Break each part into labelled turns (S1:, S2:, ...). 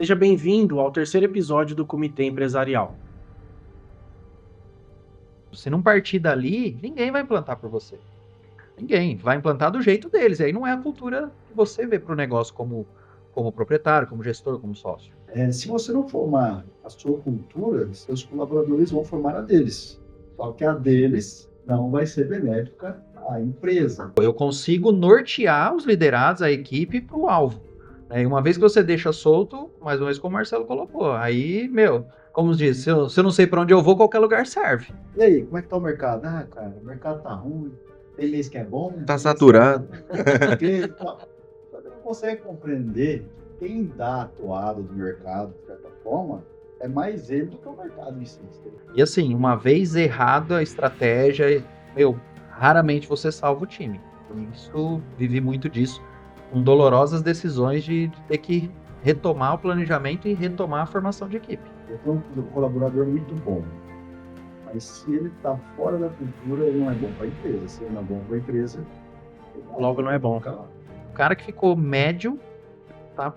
S1: Seja bem-vindo ao terceiro episódio do Comitê Empresarial.
S2: Se não partir dali, ninguém vai implantar por você. Ninguém. Vai implantar do jeito deles. E aí não é a cultura que você vê para o negócio como proprietário, como gestor, como sócio.
S3: Se você não formar a sua cultura, seus colaboradores vão formar a deles. Só que a deles não vai ser benéfica à empresa.
S2: Eu consigo nortear os liderados, a equipe, para o alvo. E uma vez que você deixa solto, mais uma vez como o Marcelo colocou, aí, como diz, se eu não sei para onde eu vou, qualquer lugar serve.
S3: E aí, como é que tá o mercado? Ah, cara, o mercado tá ruim. Tem mês que é bom.
S4: Tá saturado.
S3: Você não consegue compreender quem dá a toada do mercado, de certa forma, é mais ele do que o mercado em si.
S2: E assim, uma vez errada a estratégia, raramente você salva o time. Isso, vivi muito disso, com dolorosas decisões de ter que retomar o planejamento e retomar a formação de equipe.
S3: Eu tenho um colaborador muito bom, mas se ele está fora da cultura, ele não é bom para a empresa. Se ele não é bom para a empresa,
S1: Logo não é bom.
S2: O cara que ficou médio tá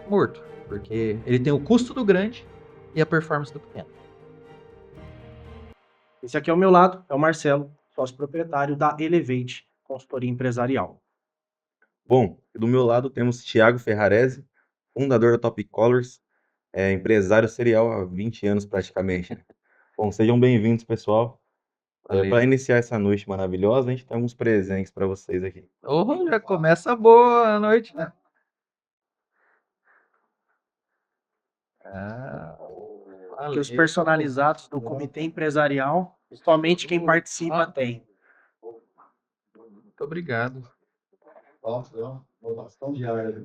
S2: morto, porque ele tem o custo do grande e a performance do pequeno.
S1: Esse aqui ao meu lado é o Marcelo, sócio proprietário da Elevate Consultoria Empresarial.
S4: Bom, do meu lado temos Thiago Ferrarese, fundador da Top Colors, empresário serial há 20 anos praticamente. Bom, sejam bem-vindos, pessoal. Para iniciar essa noite maravilhosa, a gente tem alguns presentes para vocês aqui.
S2: Já começa boa a noite, né?
S1: Que os personalizados do Comitê Empresarial, somente quem participa tem.
S2: Muito obrigado.
S3: Nossa, uma bastão de ar.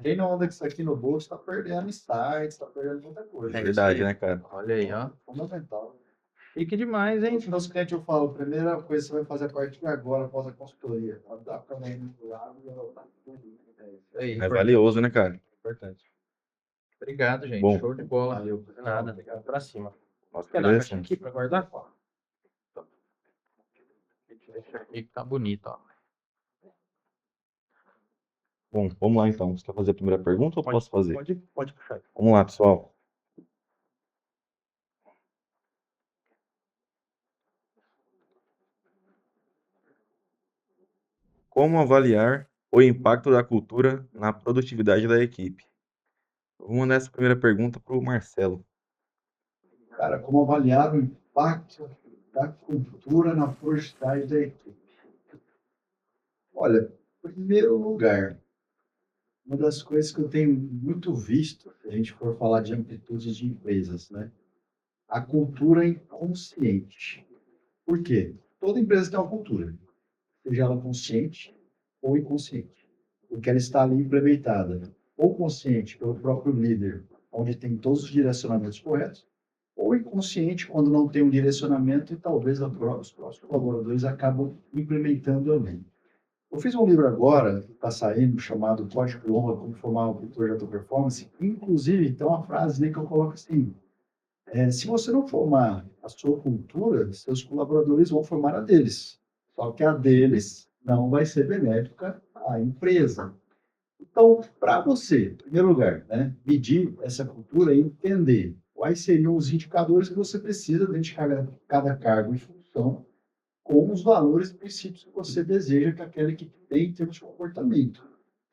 S3: Quem não anda com isso aqui no bolso está perdendo insights, está perdendo muita coisa.
S4: É verdade, né, cara?
S2: Olha aí, ó.
S3: Fundamental.
S2: Fique demais, hein?
S3: Nos clientes eu falo, a primeira coisa que você vai fazer a partir de agora, após a consultoria, andar para mim do lado e anotar tudo.
S4: É valioso, né, cara?
S2: Importante. Obrigado, gente.
S4: Bom.
S2: Show de bola.
S1: Valeu, por nada, obrigado pra cima.
S4: Nossa,
S1: Quer dar a caixa
S4: interessante.
S1: aqui pra guardar?
S2: Deixa aqui que tá bonito, ó.
S4: Bom, vamos lá então. Você quer fazer a primeira pergunta ou posso fazer?
S1: Pode puxar.
S4: Vamos lá, pessoal. Como avaliar o impacto da cultura na produtividade da equipe? Vou mandar essa primeira pergunta para o Marcelo.
S3: Cara, como avaliar o impacto da cultura na produtividade da equipe? Olha, em primeiro lugar, uma das coisas que eu tenho muito visto, se a gente for falar de amplitudes de empresas, né? A cultura inconsciente. Por quê? Toda empresa tem uma cultura, seja ela consciente ou inconsciente, porque ela está ali implementada, ou consciente pelo próprio líder, onde tem todos os direcionamentos corretos, ou inconsciente quando não tem um direcionamento e talvez os próprios colaboradores acabam implementando ali. Eu fiz um livro agora, que está saindo, chamado Código de Honra, como formar uma cultura de alta performance. Inclusive, tem uma frase ali que eu coloco assim, se você não formar a sua cultura, seus colaboradores vão formar a deles. Só que a deles não vai ser benéfica à empresa. Então, para você, em primeiro lugar, né, medir essa cultura e entender quais seriam os indicadores que você precisa dentro de cada cargo e função, com os valores e princípios que você deseja que aquela equipe tenha em termos de comportamento.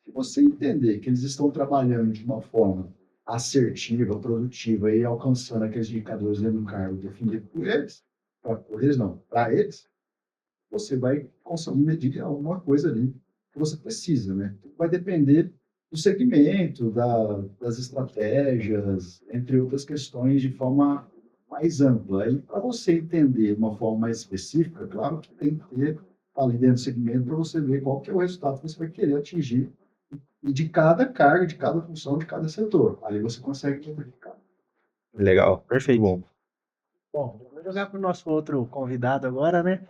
S3: Se você entender que eles estão trabalhando de uma forma assertiva, produtiva e alcançando aqueles indicadores dentro do cargo definido por eles, para eles, você vai conseguir medir alguma coisa ali que você precisa, né? Vai depender do segmento, das estratégias, entre outras questões de forma mais ampla. Aí, para você entender de uma forma mais específica, claro que tem que ter ali dentro do segmento para você ver qual que é o resultado que você vai querer atingir e de cada carga, de cada função, de cada setor. Aí você consegue identificar.
S4: Legal.
S1: Perfeito.
S4: Bom.
S1: Bom, vou jogar pro nosso outro convidado agora, né?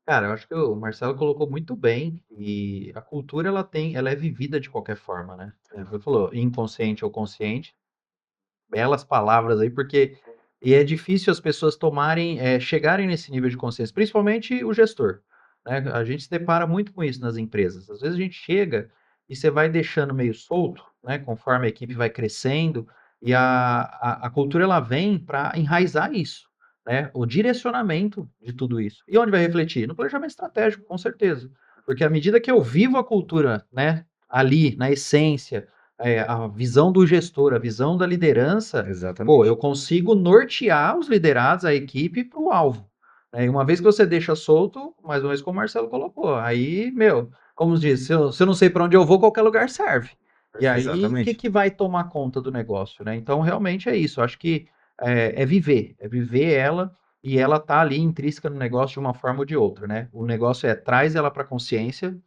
S2: Cara, eu acho que o Marcelo colocou muito bem e a cultura ela é vivida de qualquer forma, né? Ele falou inconsciente ou consciente, belas palavras aí, porque é difícil as pessoas chegarem nesse nível de consciência, principalmente o gestor, né? A gente se depara muito com isso nas empresas. Às vezes a gente chega e você vai deixando meio solto, né? Conforme a equipe vai crescendo, e a cultura ela vem para enraizar isso, né? O direcionamento de tudo isso. E onde vai refletir? No planejamento estratégico, com certeza. Porque à medida que eu vivo a cultura, né, ali, na essência, a visão do gestor, a visão da liderança, pô,
S4: Exatamente.
S2: eu consigo nortear os liderados, a equipe, para o alvo. Né? E uma vez que você deixa solto, mais uma vez como o Marcelo colocou, aí, meu, como diz, se eu não sei para onde eu vou, qualquer lugar serve. E aí, o que,
S4: Exatamente.
S2: que vai tomar conta do negócio, né? Então, realmente é isso. Eu acho que é viver ela e ela tá ali intrínseca no negócio de uma forma ou de outra, né? O negócio traz ela para consciência,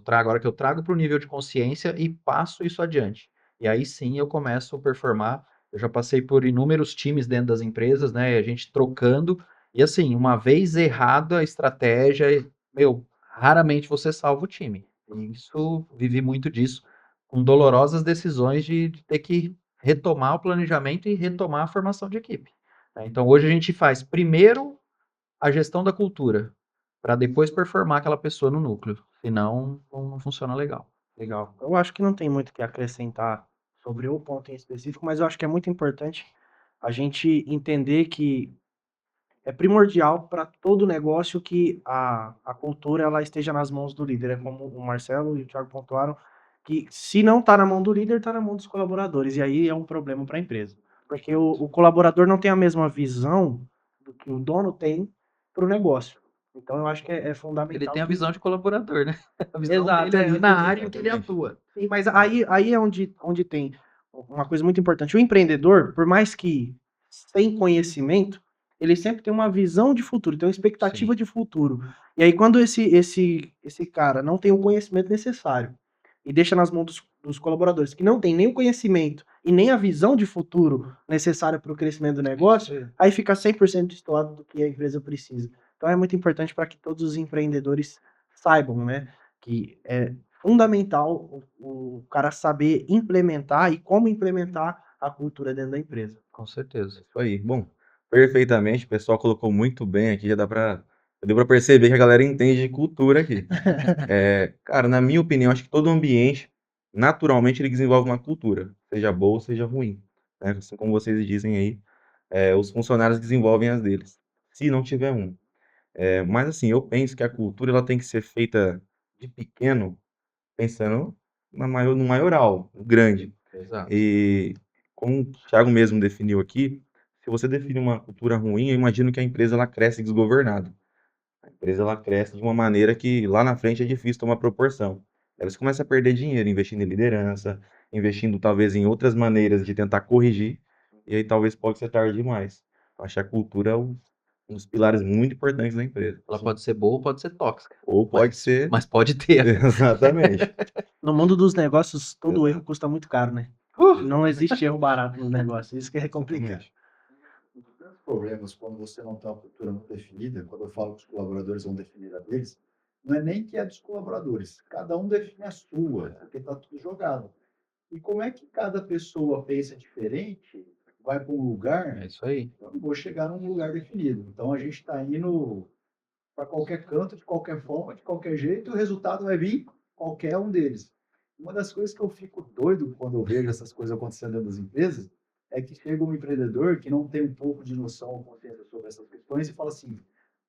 S2: agora que eu trago para o nível de consciência e passo isso adiante. E aí sim eu começo a performar. Eu já passei por inúmeros times dentro das empresas, né? A gente trocando. E assim, uma vez errada a estratégia, meu, raramente você salva o time. E isso, vivi muito disso com dolorosas decisões de ter que retomar o planejamento e retomar a formação de equipe. Né? Então, hoje a gente faz primeiro a gestão da cultura, para depois performar aquela pessoa no núcleo. Senão, não funciona legal.
S1: Legal. Eu acho que não tem muito o que acrescentar sobre o ponto em específico, mas eu acho que é muito importante a gente entender que é primordial para todo negócio que a cultura ela esteja nas mãos do líder. É como o Marcelo e o Thiago pontuaram, que se não está na mão do líder, está na mão dos colaboradores. E aí é um problema para a empresa. Porque o colaborador não tem a mesma visão do que o dono tem para o negócio. Então eu acho que é
S2: Ele
S1: fundamental
S2: tem a
S1: que
S2: visão de colaborador, né? A visão
S1: exato,
S2: dele ali na
S1: exato.
S2: área que ele atua.
S1: Sim, mas aí é onde tem uma coisa muito importante. O empreendedor, por mais que sem conhecimento, ele sempre tem uma visão de futuro, tem uma expectativa
S2: Sim.
S1: de futuro. E aí, quando esse cara não tem o conhecimento necessário e deixa nas mãos dos colaboradores que não tem nem o conhecimento e nem a visão de futuro necessária para o crescimento do negócio, aí fica 100% destoado do que a empresa precisa. Então é muito importante para que todos os empreendedores saibam, né, que é fundamental o cara saber implementar e como implementar a cultura dentro da empresa.
S2: Com certeza.
S4: Isso aí. Bom, perfeitamente. O pessoal colocou muito bem aqui. Já deu pra perceber que a galera entende de cultura aqui. Cara, na minha opinião, acho que todo ambiente, naturalmente, ele desenvolve uma cultura, seja boa ou seja ruim. Né? Assim como vocês dizem aí, os funcionários desenvolvem as deles, se não tiver um. Mas assim, eu penso que a cultura ela tem que ser feita de pequeno, pensando no maioral, no grande.
S2: Exato.
S4: E como o Thiago mesmo definiu aqui, se você definir uma cultura ruim, eu imagino que a empresa ela cresce desgovernada. A empresa ela cresce de uma maneira que lá na frente é difícil tomar proporção. Aí você começa a perder dinheiro investindo em liderança, investindo talvez em outras maneiras de tentar corrigir, e aí talvez pode ser tarde demais. Eu acho que a cultura é um dos pilares muito importantes da empresa.
S2: Ela pode ser boa ou pode ser tóxica.
S4: Ou pode ser.
S2: Mas pode ter.
S4: Exatamente.
S1: No mundo dos negócios, todo erro custa muito caro, né? Não existe erro barato no negócio, isso que é complicado.
S3: Um dos grandes problemas quando você não tem uma cultura muito definida, quando eu falo que os colaboradores vão definir a deles, não é nem que é dos colaboradores, cada um define a sua, porque está tudo jogado. E como é que cada pessoa pensa diferente, vai para um lugar,
S2: É isso aí.
S3: eu não vou chegar num lugar definido. Então a gente está indo para qualquer canto, de qualquer forma, de qualquer jeito, e o resultado vai vir qualquer um deles. Uma das coisas que eu fico doido quando eu vejo essas coisas acontecendo dentro das empresas é que chega um empreendedor que não tem um pouco de noção ou consciência sobre essas questões e fala assim: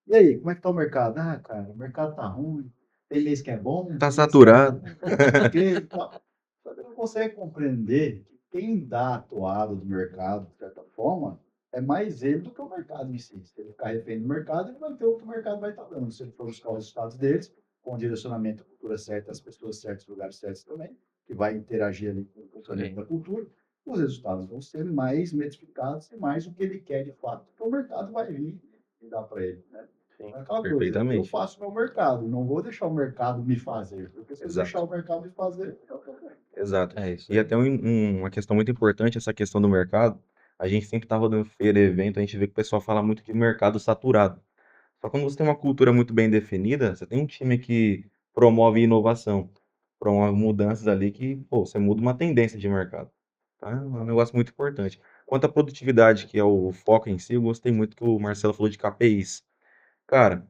S3: e aí, como é que tá o mercado? Ah, cara, o mercado tá ruim, tem mês que é bom, tem mês que é
S4: saturado.
S3: ruim, não sei o quê e tal. Só que não consegue compreender que quem dá a toada do mercado, de certa forma, é mais ele do que o mercado em si. Se ele ficar refém do mercado, ele vai ter o que o mercado vai estar dando. Se ele for buscar os resultados deles, com o direcionamento, a cultura certa, as pessoas certas, os lugares certos também, que vai interagir ali com o funcionamento da cultura, os resultados vão ser mais metificados e mais o que ele quer de fato, que o mercado vai vir e dar para ele. Né?
S1: Sim,
S3: É aquela coisa, eu
S4: perfeitamente.
S3: faço meu mercado, não vou deixar o mercado me fazer, porque se eu
S4: Exato.
S3: deixar o mercado me fazer, eu também.
S4: Exato.
S2: É isso
S4: E
S2: aí.
S4: até uma questão muito importante, essa questão do mercado. A gente sempre tá rodando feira, evento, a gente vê que o pessoal fala muito de mercado saturado. Só quando você tem uma cultura muito bem definida, você tem um time que promove inovação, promove mudanças ali que, pô, você muda uma tendência de mercado. Tá? É um negócio muito importante. Quanto à produtividade, que é o foco em si, eu gostei muito que o Marcelo falou de KPIs. Cara,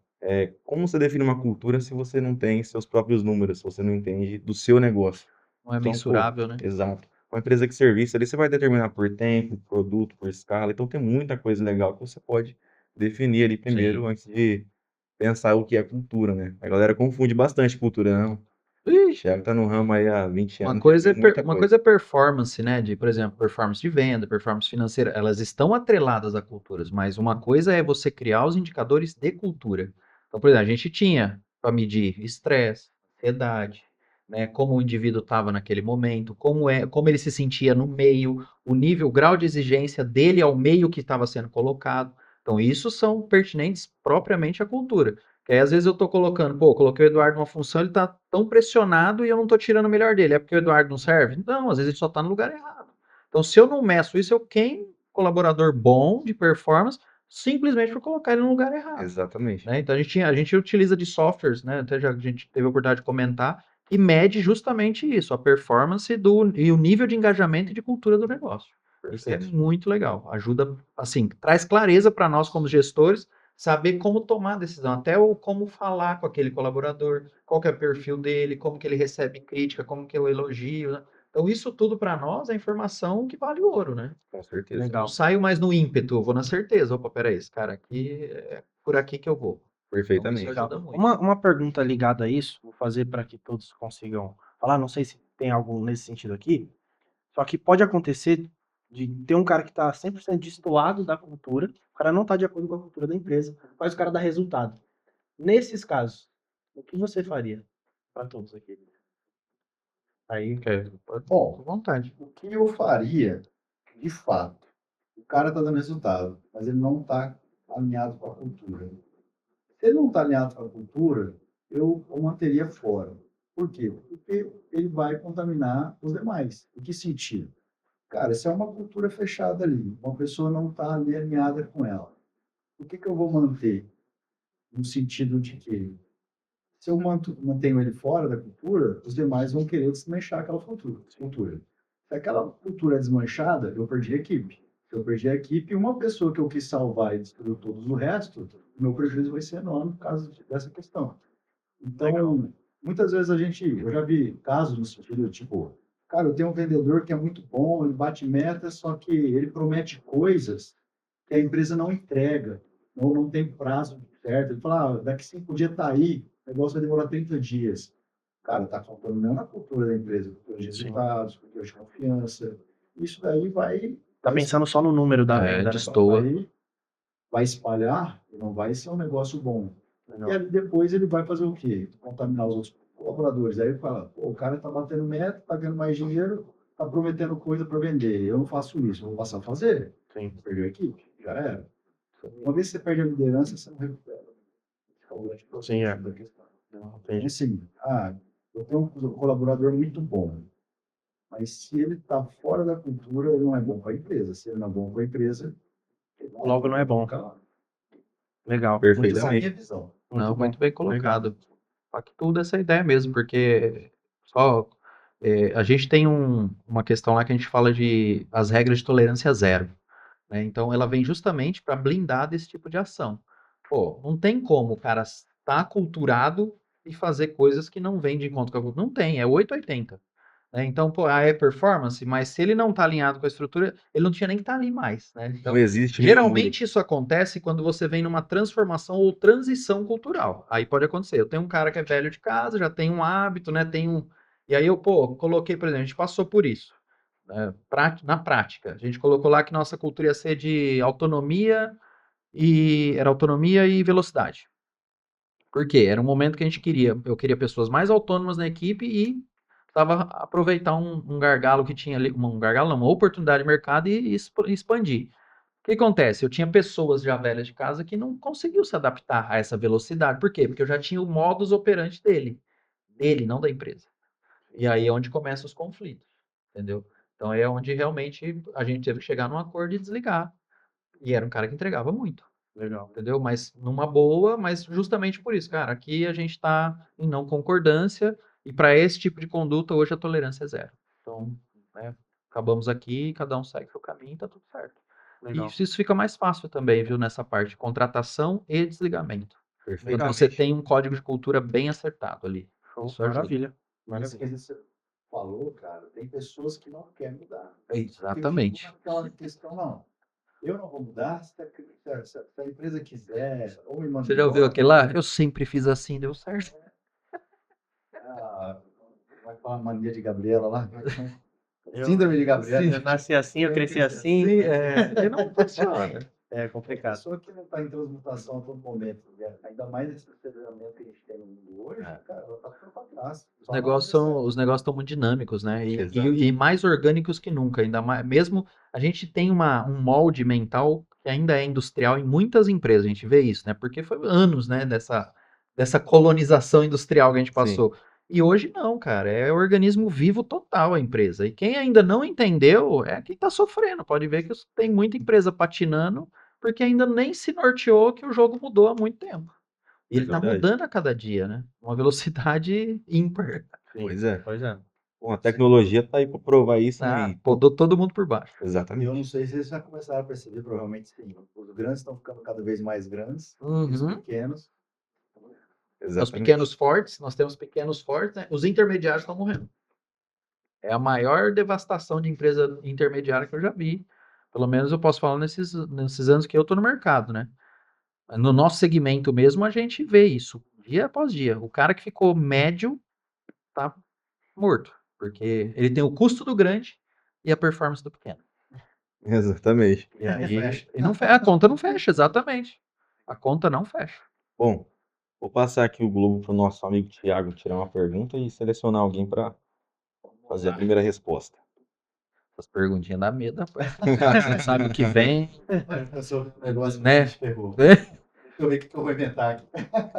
S4: como você define uma cultura se você não tem seus próprios números, se você não entende do seu negócio?
S2: Não é
S4: Então, pô,
S2: mensurável, né?
S4: exato. Uma empresa de serviço ali, você vai determinar por tempo, produto, por escala. Então tem muita coisa legal que você pode definir ali primeiro
S2: Sim.
S4: antes de pensar o que é cultura, né? A galera confunde bastante cultura, não. Ixi, já tá no ramo aí há 20
S2: Uma
S4: anos, já
S2: coisa
S4: viu muita
S2: uma
S4: coisa.
S2: coisa é performance, né? De, por exemplo, performance de venda, performance financeira. Elas estão atreladas a culturas, mas uma coisa é você criar os indicadores de cultura. Então, por exemplo, a gente tinha para medir estresse, ansiedade, né? Como o indivíduo estava naquele momento, como ele se sentia no meio, o nível, o grau de exigência dele ao meio que estava sendo colocado. Então, isso são pertinentes propriamente à cultura. Que aí, às vezes, eu tô colocando, pô, coloquei o Eduardo numa função, ele tá tão pressionado e eu não tô tirando o melhor dele. É porque o Eduardo não serve? Não, às vezes ele só tá no lugar errado. Então, se eu não meço isso, eu queimo colaborador bom de performance simplesmente por colocar ele no lugar errado.
S4: Exatamente.
S2: Né? Então, a gente utiliza de softwares, né? Até já a gente teve a oportunidade de comentar, que mede justamente isso, a performance e o nível de engajamento e de cultura do negócio. Isso é
S4: Perfeito.
S2: muito legal. Ajuda, assim, traz clareza para nós como gestores, saber como tomar a decisão, até o como falar com aquele colaborador, qual que é o perfil dele, como que ele recebe crítica, como que é o elogio, né? Então, isso tudo para nós é informação que vale ouro, né?
S4: Com certeza.
S2: Não
S1: Legal.
S2: saio mais no ímpeto, eu vou na certeza. Opa, peraí, esse cara aqui é por aqui que eu vou. Então, isso
S4: Perfeitamente.
S1: Legal.
S2: ajuda muito.
S1: Uma pergunta ligada a isso, vou fazer para que todos consigam falar. Não sei se tem algo nesse sentido aqui. Só que pode acontecer de ter um cara que está 100% destoado da cultura, o cara não está de acordo com a cultura da empresa, mas o cara dá resultado. Nesses casos, o que você faria para todos aqui? Aí,
S2: Pode,
S3: Bom,
S2: com vontade.
S3: o que eu faria, de fato, o cara está dando resultado, mas ele não está alinhado com a cultura. Se ele não está alinhado com a cultura, eu o manteria fora. Por quê? Porque ele vai contaminar os demais. Em que sentido? Cara, se é uma cultura fechada ali, uma pessoa não está ali alinhada com ela, o que eu vou manter? No sentido de que, se eu mantenho ele fora da cultura, os demais vão querer desmanchar aquela cultura. Se aquela cultura é desmanchada, eu perdi a equipe. Se eu perdi a equipe, uma pessoa que eu quis salvar e destruiu todos o resto, o meu prejuízo vai ser enorme por causa dessa questão. Então, muitas vezes eu já vi casos no sentido, tipo, cara, eu tenho um vendedor que é muito bom, ele bate metas, só que ele promete coisas que a empresa não entrega, ou não tem prazo certo. Ele fala, daqui 5 dias tá aí, o negócio vai demorar 30 dias. Cara, tá faltando mesmo na cultura da empresa, cultura de resultados, cultura de confiança. Isso daí
S1: tá pensando só no número da venda, né?
S2: Destoa.
S3: vai espalhar e não vai ser um negócio bom.
S1: Legal.
S3: E aí depois ele vai fazer o quê? Contaminar os outros colaboradores. Aí ele fala, pô, o cara está batendo meta, está ganhando mais dinheiro, está prometendo coisa para vender. Eu não faço isso, eu vou passar a fazer.
S1: Sim.
S3: Perdeu a equipe, já era. Uma vez que você perde a liderança, você não recupera.
S1: Sim, é.
S3: Da questão.
S1: Entendi.
S3: Assim, eu tenho um colaborador muito bom, mas se ele está fora da cultura, ele não é bom para a empresa. Se ele não é bom para a empresa, ele
S1: Logo não é bom.
S3: Fica lá.
S1: Legal.
S4: Perfeito.
S3: Essa é a
S4: Exatamente.
S3: minha visão.
S2: Não,
S1: bom.
S2: muito bem colocado. Pactudo essa ideia mesmo, porque só a gente tem uma questão lá que a gente fala de as regras de tolerância zero, né? Então ela vem justamente para blindar desse tipo de ação. Pô, não tem como o cara estar aculturado e fazer coisas que não vêm de encontro com a cultura. Não tem, é 880. Né? Então, pô, é performance, mas se ele não está alinhado com a estrutura, ele não tinha nem que estar ali mais, né? Então,
S4: Não existe nenhum
S2: geralmente isso acontece quando você vem numa transformação ou transição cultural. Aí pode acontecer. Eu tenho um cara que é velho de casa, já tem um hábito, né? E aí eu, pô, coloquei, por exemplo, a gente passou por isso. Né? Na prática, a gente colocou lá que nossa cultura ia ser de autonomia era autonomia e velocidade. Por quê? Era um momento que eu queria pessoas mais autônomas na equipe e estava aproveitar um gargalo que tinha ali, um gargalo não, uma oportunidade de mercado e expandir. O que acontece? Eu tinha pessoas já velhas de casa que não conseguiam se adaptar a essa velocidade. Por quê? Porque eu já tinha o modus operandi dele, não da empresa. E aí é onde começam os conflitos, entendeu? Então é onde realmente a gente teve que chegar num acordo e desligar. E era um cara que entregava muito.
S1: Legal.
S2: Entendeu? Mas numa boa, mas justamente por isso, cara, aqui a gente está em não concordância e para esse tipo de conduta hoje a tolerância é zero. Então, né, acabamos aqui, cada um segue seu caminho, tá tudo certo.
S1: Legal.
S2: E isso fica mais fácil também, viu, nessa parte de contratação e desligamento. Quando
S4: Perfeitamente.
S2: você tem um código de cultura bem acertado ali.
S1: Show.
S2: Isso ajuda.
S1: Maravilha.
S3: Mas
S1: Maravilha.
S3: falou, cara, tem pessoas que não querem mudar.
S2: Exatamente.
S3: Porque fica naquela questão, não. Eu não vou mudar se a empresa quiser, ou me manda
S2: Você já ouviu
S3: embora.
S2: aquele lá? Eu sempre fiz assim, deu certo.
S3: Vai falar mania de Gabriela lá?
S1: Eu-
S3: Síndrome de Gabriela.
S1: Eu nasci assim, eu cresci assim.
S2: Sim, e não funciona.
S1: É
S3: A
S1: complicado.
S3: pessoa que não está em transmutação a todo momento, né? Ainda mais nesse aceleramento que a gente tem no mundo hoje,
S2: É.
S3: cara, ela está ficando para trás.
S2: Os negócios estão muito dinâmicos, né?
S4: Exato.
S2: E mais orgânicos que nunca. Ainda mais, mesmo a gente tem um molde mental que ainda é industrial em muitas empresas. A gente vê isso, né? Porque foi anos, né? Dessa colonização industrial que a gente passou. E hoje não, cara. É organismo vivo total a empresa. E quem ainda não entendeu é quem está sofrendo. Pode ver que tem muita empresa patinando porque ainda nem se norteou que o jogo mudou há muito tempo. E ele está
S4: Verdade.
S2: mudando a cada dia, né? Uma velocidade ímpar.
S4: Pois é.
S1: Pois é.
S4: Bom, a tecnologia tá aí para provar isso, né?
S2: Ah,
S4: E-
S2: podou todo mundo por baixo.
S3: E eu não
S4: Exatamente.
S3: sei se vocês já começaram a perceber, provavelmente sim. Os grandes estão ficando cada vez mais grandes, e os
S2: Uhum.
S3: pequenos.
S2: Os
S4: Exatamente.
S2: pequenos fortes, nós temos pequenos fortes, né? Os intermediários estão morrendo. É a maior devastação de empresa intermediária que eu já vi. Pelo menos eu posso falar nesses anos que eu estou no mercado, né? No nosso segmento mesmo, a gente vê isso dia após dia. O cara que ficou médio tá morto, porque ele tem o custo do grande e a performance do pequeno.
S4: Exatamente.
S2: E aí,
S3: fecha.
S2: a conta não fecha, exatamente. A conta não fecha.
S4: Bom, vou passar aqui o Globo pro nosso amigo Thiago tirar uma pergunta e selecionar alguém para fazer a primeira resposta.
S2: Essas perguntinhas dá medo, rapaz. Não sabe o que vem.
S3: O negócio
S2: Né?
S3: me ferrou.
S2: É.
S3: Deixa eu ver o que eu vou inventar aqui.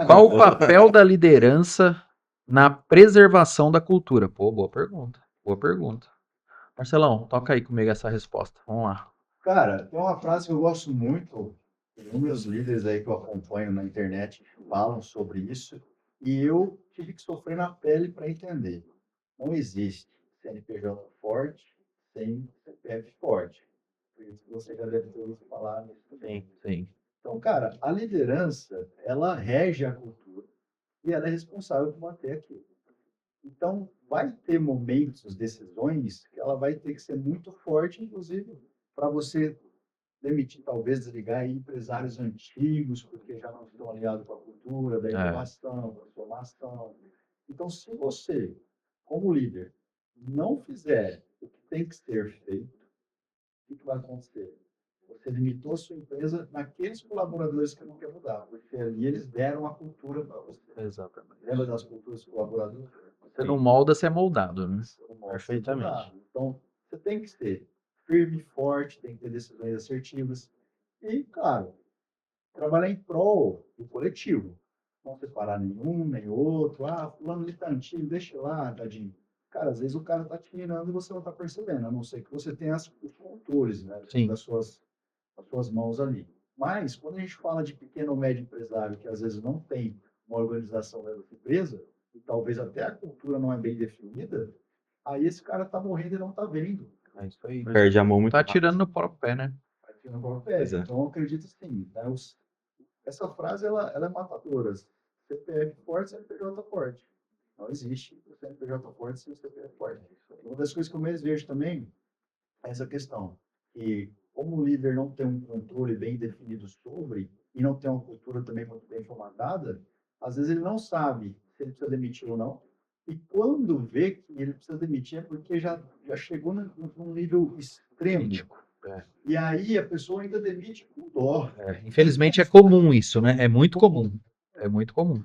S2: Qual o papel da liderança na preservação da cultura? Pô, boa pergunta. Boa pergunta. Marcelão, toca aí comigo essa resposta. Vamos lá.
S3: Cara, tem uma frase que eu gosto muito, e os meus líderes aí que eu acompanho na internet falam sobre isso, e eu tive que sofrer na pele para entender. Não existe CNPJ forte sem CPF forte. Por isso que você já deve ter ouvido falar nisso também.
S2: Sim.
S3: Então, cara, a liderança, ela rege a cultura e ela é responsável por manter aquilo. Então, vai ter momentos, decisões, que ela vai ter que ser muito forte, inclusive, para você demitir, talvez desligar aí empresários antigos, porque já não estão alinhados com a cultura da inovação, da transformação. Então, se você, como líder, não fizer o que tem que ser feito, o que vai acontecer? Você limitou a sua empresa naqueles colaboradores que não quer mudar, porque ali eles deram a cultura para você.
S2: Exatamente.
S3: Lembra das culturas colaboradoras?
S2: Você não molda, você é moldado, né?
S1: Perfeitamente.
S3: Então, você tem que ser firme, forte, tem que ter decisões assertivas e, claro, trabalhar em prol do coletivo. Não separar nenhum, nem outro. Ah, fulano ali tá antigo, deixa lá, tadinho. Cara, às vezes o cara tá te mirando e você não tá percebendo, a não ser que você tenha os controles, né,
S2: Sim.
S3: das suas mãos ali. Mas, quando a gente fala de pequeno ou médio empresário, que às vezes não tem uma organização dentro da empresa, e talvez até a cultura não é bem definida, aí esse cara tá morrendo e não tá vendo.
S2: É isso aí.
S4: Perde a mão muito
S2: Tá
S4: rápido.
S2: tirando no próprio pé, né?
S3: Vai ter no próprio pé.
S4: Pois é.
S3: Então, eu acredito assim, né, essa frase, ela é matadora. CPF forte, CNPJ forte. Não existe o CNPJ forte sem o CPF forte. Uma das coisas que eu mais vejo também é essa questão, que como o líder não tem um controle bem definido sobre, e não tem uma cultura também muito bem formatada, às vezes ele não sabe se ele precisa demitir ou não, e quando vê que ele precisa demitir é porque já chegou num nível extremo.
S2: Crítico. É.
S3: E aí a pessoa ainda demite com dó.
S2: Infelizmente é comum isso, né? É muito comum. É muito comum.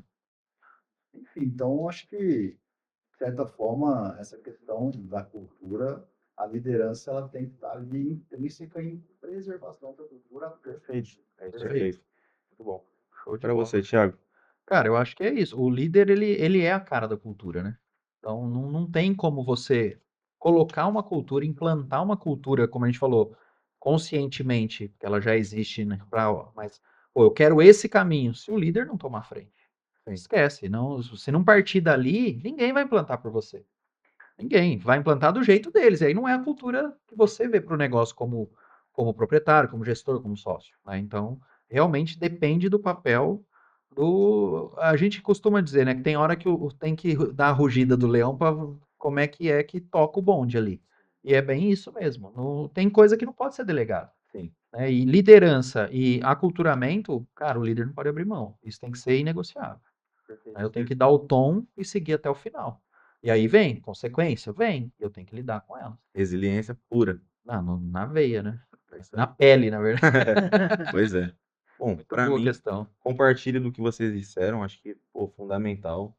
S3: Enfim, então acho que, de certa forma, essa questão da cultura, a liderança, ela tem que estar ali intrínseca em preservação da cultura.
S1: Perfeito.
S2: É isso aí.
S4: Perfeito. Muito bom.
S2: Show de
S4: Para
S2: bola.
S4: você, Thiago.
S2: Cara, eu acho que é isso. O líder, ele é a cara da cultura, né? Então, não tem como você colocar uma cultura, implantar uma cultura, como a gente falou, conscientemente, que ela já existe, né? Mas, pô, eu quero esse caminho. Se o líder não tomar frente, esquece. Não, se não partir dali, ninguém vai implantar por você. Ninguém. Vai implantar do jeito deles. E aí não é a cultura que você vê para o negócio como proprietário, como gestor, como sócio, né? Então, realmente depende do papel do. A gente costuma dizer, né, que tem hora que tem que dar a rugida do leão para como é que toca o bonde ali. E é bem isso mesmo. Tem coisa que não pode ser delegado.
S4: Sim.
S2: Né? E liderança e aculturamento, cara, o líder não pode abrir mão. Isso tem que ser inegociável.
S1: Perfeito.
S2: Aí eu tenho que dar o tom e seguir até o final. E aí vem consequência? Vem. Eu tenho que lidar com ela.
S4: Resiliência pura.
S2: Na veia, né?
S4: É isso
S2: Na
S4: aí.
S2: pele, na verdade.
S4: Pois é. Bom,
S2: Muito
S4: para
S2: boa
S4: mim,
S2: questão.
S4: compartilho do que vocês disseram, acho que, pô, fundamental.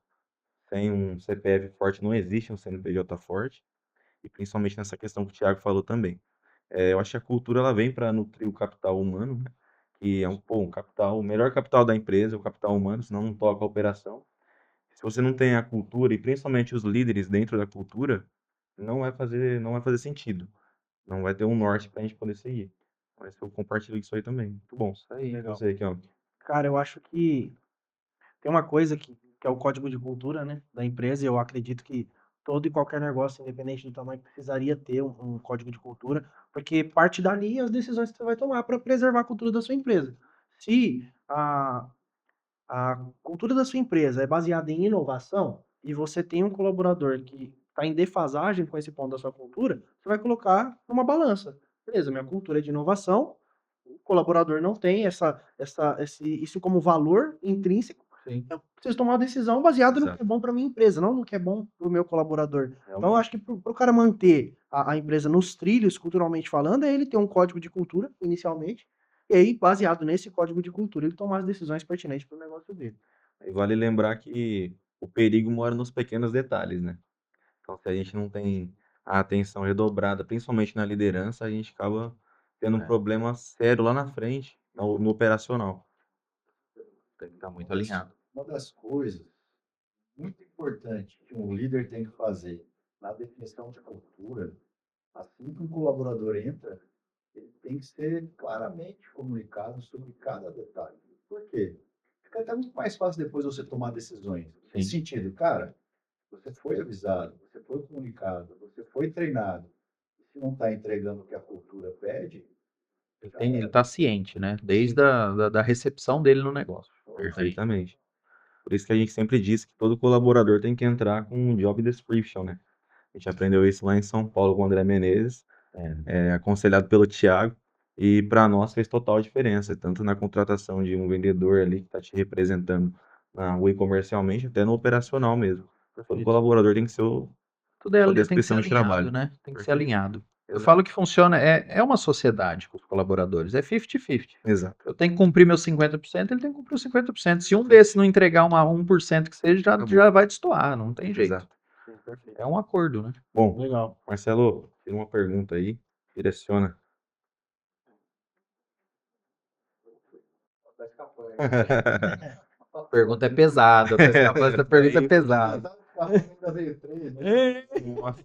S4: Sem um CPF forte não existe um CNPJ forte, e principalmente nessa questão que o Thiago falou também. Eu acho que a cultura ela vem para nutrir o capital humano, né? Que é um capital, o melhor capital da empresa, o capital humano, senão não toca a operação. Se você não tem a cultura e principalmente os líderes dentro da cultura, não vai fazer sentido. Não vai ter um norte para a gente poder seguir. Mas eu compartilho isso aí também. Muito bom.
S2: Isso aí.
S1: Legal.
S4: Você, Kion.
S1: Cara, eu acho que tem uma coisa que é o código de cultura, né, da empresa, e eu acredito que todo e qualquer negócio, independente do tamanho, precisaria ter um código de cultura, porque parte dali as decisões que você vai tomar para preservar a cultura da sua empresa. Se a cultura da sua empresa é baseada em inovação e você tem um colaborador que está em defasagem com esse ponto da sua cultura, você vai colocar numa balança. Beleza, minha cultura é de inovação, o colaborador não tem isso como valor intrínseco.
S2: Sim.
S1: Eu preciso tomar uma decisão baseada no que
S4: Exato.
S1: é bom para minha empresa, não no que é bom para o meu colaborador. Então, eu
S4: Realmente.
S1: acho que para o cara manter a empresa nos trilhos, culturalmente falando, é ele ter um código de cultura, inicialmente, e aí, baseado nesse código de cultura, ele tomar as decisões pertinentes para o negócio dele.
S4: E vale lembrar que o perigo mora nos pequenos detalhes, né? Então, se a gente não tem a atenção redobrada, principalmente na liderança, a gente acaba tendo um
S2: É.
S4: problema sério lá na frente, no operacional.
S2: Tem que estar muito alinhado.
S3: Uma das coisas muito importantes que um líder tem que fazer na definição de cultura, assim que um colaborador entra, ele tem que ser claramente comunicado sobre cada detalhe. Por quê? Fica até muito mais fácil depois você tomar decisões. Nesse
S2: Sim.
S3: sentido, cara, você foi avisado, você foi comunicado, você foi treinado. E se não está entregando o que a cultura pede, já
S2: Ele
S3: era.
S2: está ciente, né? Desde da recepção dele no negócio.
S4: Perfeitamente. Por isso que a gente sempre diz que todo colaborador tem que entrar com um job description, né? A gente aprendeu isso lá em São Paulo com o André Menezes, aconselhado pelo Thiago, e para nós fez total diferença, tanto na contratação de um vendedor ali que está te representando na rua e comercialmente, até no operacional mesmo. Todo
S2: Perfeito.
S4: colaborador tem que ser
S2: Tudo
S4: sua
S2: tem que ser
S4: descrição de
S2: alinhado,
S4: trabalho.
S2: né? Tem que ser
S4: Perfeito.
S2: alinhado. Eu
S4: Exato.
S2: falo que funciona, é uma sociedade com os colaboradores, é 50-50.
S4: Exato.
S2: Eu tenho que cumprir meus 50%, ele tem que cumprir os 50%. Se um desses não entregar 1% que seja, já vai destoar, não tem jeito.
S4: Exato.
S1: Sim, perfeito.
S2: É um acordo, né?
S4: Bom,
S1: Legal.
S4: Marcelo, tira uma pergunta aí, direciona.
S3: Tá escapando.
S2: A pergunta é pesada, tá escapando, essa pergunta é pesada.
S3: Tá escapando, ainda veio 3, né?
S4: Nossa.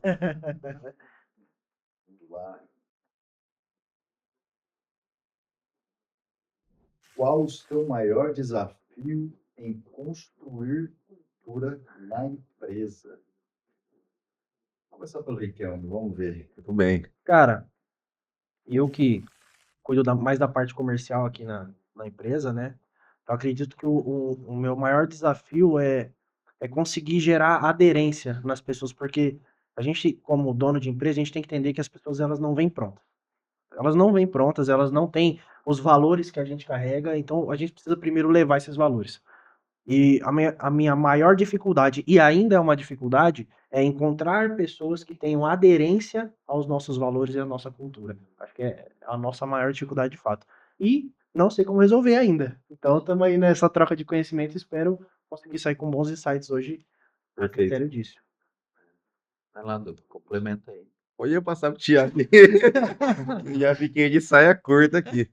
S3: Vamos lá. Qual o seu maior desafio em construir cultura na empresa? Vamos começar pelo Riquelme, vamos ver.
S4: Muito bem.
S1: Cara, eu que cuido mais da parte comercial aqui na empresa, né? Eu acredito que o meu maior desafio é conseguir gerar aderência nas pessoas, porque a gente, como dono de empresa, a gente tem que entender que as pessoas elas não vêm prontas. Elas não vêm prontas, elas não têm os valores que a gente carrega, então a gente precisa primeiro levar esses valores. E a minha maior dificuldade, e ainda é uma dificuldade, é encontrar pessoas que tenham aderência aos nossos valores e à nossa cultura. Acho que é a nossa maior dificuldade de fato. E não sei como resolver ainda. Então estamos aí nessa troca de conhecimento, espero conseguir sair com bons insights hoje a
S4: Perfeito.
S1: critério disso.
S2: Vai lá, Du, complementa aí.
S4: Hoje eu passar pro Thiago. Já fiquei de saia curta aqui.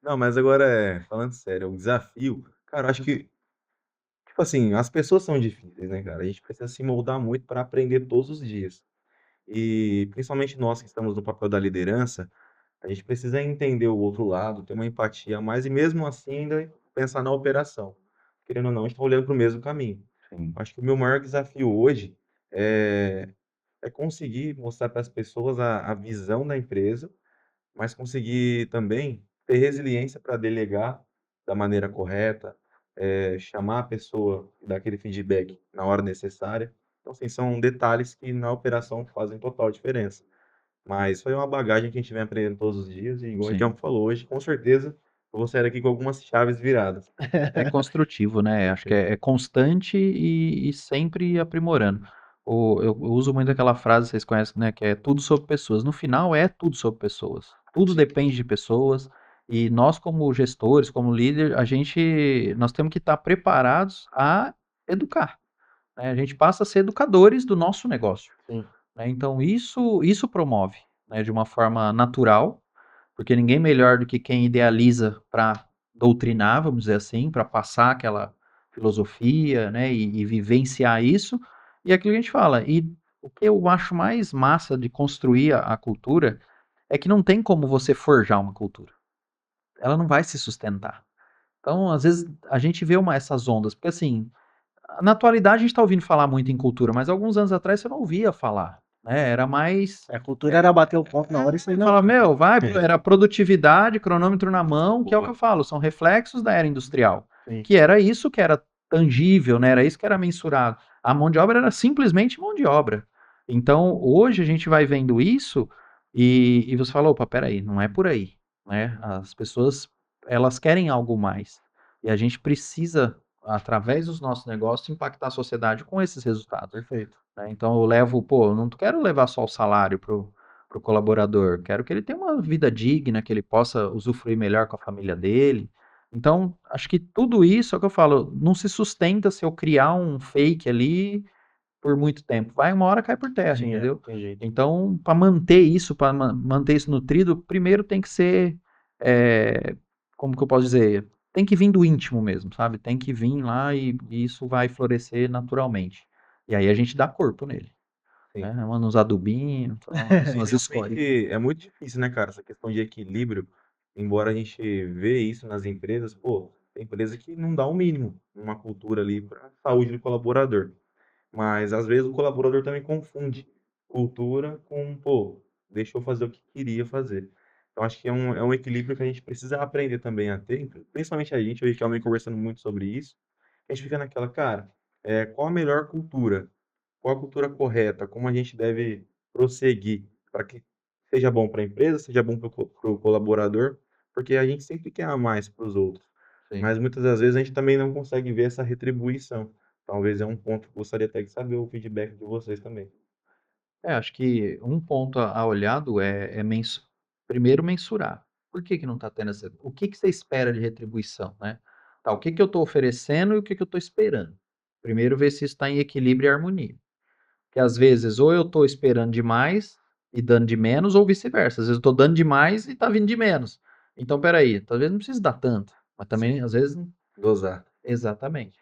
S4: Não, mas agora, falando sério, o desafio, cara, eu acho que, tipo assim, as pessoas são difíceis, né, cara? A gente precisa se moldar muito para aprender todos os dias. E principalmente nós que estamos no papel da liderança, a gente precisa entender o outro lado, ter uma empatia a mais e mesmo assim ainda pensar na operação. Querendo ou não, a gente está olhando para o mesmo caminho.
S2: Sim.
S4: Acho que o meu maior desafio hoje é conseguir mostrar para as pessoas a visão da empresa, mas conseguir também ter resiliência para delegar da maneira correta, chamar a pessoa e dar aquele feedback na hora necessária. Então, assim, são detalhes que na operação fazem total diferença. Mas foi uma bagagem que a gente vem aprendendo todos os dias, e igual o
S2: Sim.
S4: Djalma falou hoje, com certeza eu vou sair daqui com algumas chaves viradas.
S2: É construtivo, né? Acho que
S4: Sim.
S2: é constante e sempre aprimorando. Eu uso muito aquela frase, vocês conhecem, né? Que é tudo sobre pessoas. No final, é tudo sobre pessoas. Tudo depende de pessoas. E nós, como gestores, como líder, nós temos que estar preparados a educar, né? A gente passa a ser educadores do nosso negócio,
S1: Sim.
S2: né? Então, isso promove, né? De uma forma natural, porque ninguém melhor do que quem idealiza para doutrinar, vamos dizer assim, para passar aquela filosofia, né, e vivenciar isso. E é aquilo que a gente fala. E o que eu acho mais massa de construir a cultura é que não tem como você forjar uma cultura. Ela não vai se sustentar. Então, às vezes, a gente vê essas ondas, porque assim, na atualidade a gente está ouvindo falar muito em cultura, mas alguns anos atrás você não ouvia falar, né? Era mais
S1: A cultura era bater o ponto na hora e sair na
S2: fala,
S1: hora.
S2: meu, vai, era produtividade, cronômetro na mão, que é o que
S4: Boa.
S2: eu falo, são reflexos da era industrial.
S1: Sim.
S2: Que era isso que era tangível, né? Era isso que era mensurado. A mão de obra era simplesmente mão de obra. Então, hoje a gente vai vendo isso e você fala, opa, peraí, não é por aí, né? As pessoas, elas querem algo mais. E a gente precisa, através dos nossos negócios, impactar a sociedade com esses resultados.
S1: Perfeito.
S2: Né? Então eu levo, pô, eu não quero levar só o salário pro colaborador, quero que ele tenha uma vida digna, que ele possa usufruir melhor com a família dele. Então, acho que tudo isso é o que eu falo, não se sustenta se eu criar um fake ali por muito tempo. Vai uma hora cai por terra,
S1: Sim,
S2: entendeu?
S1: tem jeito.
S2: Então, para manter isso, para manter isso nutrido, primeiro tem que ser, como que eu posso dizer? Tem que vir do íntimo mesmo, sabe? Tem que vir lá e isso vai florescer naturalmente. E aí a gente dá corpo nele,
S4: Sim.
S2: né? Manda uns adubinhos, umas escórias.
S4: Realmente é muito difícil, né, cara, essa questão de equilíbrio, embora a gente vê isso nas empresas, pô, tem empresa que não dá o mínimo numa cultura ali para saúde do colaborador. Mas às vezes o colaborador também confunde cultura com, pô, deixa eu fazer o que queria fazer. Então acho que é um equilíbrio que a gente precisa aprender também a ter, principalmente a gente, eu e o Kelvin conversando muito sobre isso, a gente fica naquela, cara, qual a melhor cultura? Qual a cultura correta? Como a gente deve prosseguir para que seja bom para a empresa, seja bom para o colaborador, porque a gente sempre quer mais para os outros.
S2: Sim.
S4: Mas muitas das vezes a gente também não consegue ver essa retribuição. Talvez é um ponto que eu gostaria até de saber o feedback de vocês também.
S2: Acho que um ponto a olhado primeiro mensurar. Por que que não está tendo essa? O que que você espera de retribuição, né? Tá, o que que eu estou oferecendo e o que que eu estou esperando? Primeiro ver se isso está em equilíbrio e harmonia. Porque às vezes ou eu estou esperando demais e dando de menos, ou vice-versa. Às vezes eu estou dando demais e está vindo de menos. Então, peraí, talvez não precise dar tanto, mas também, às vezes,
S4: Dosar.
S2: exatamente.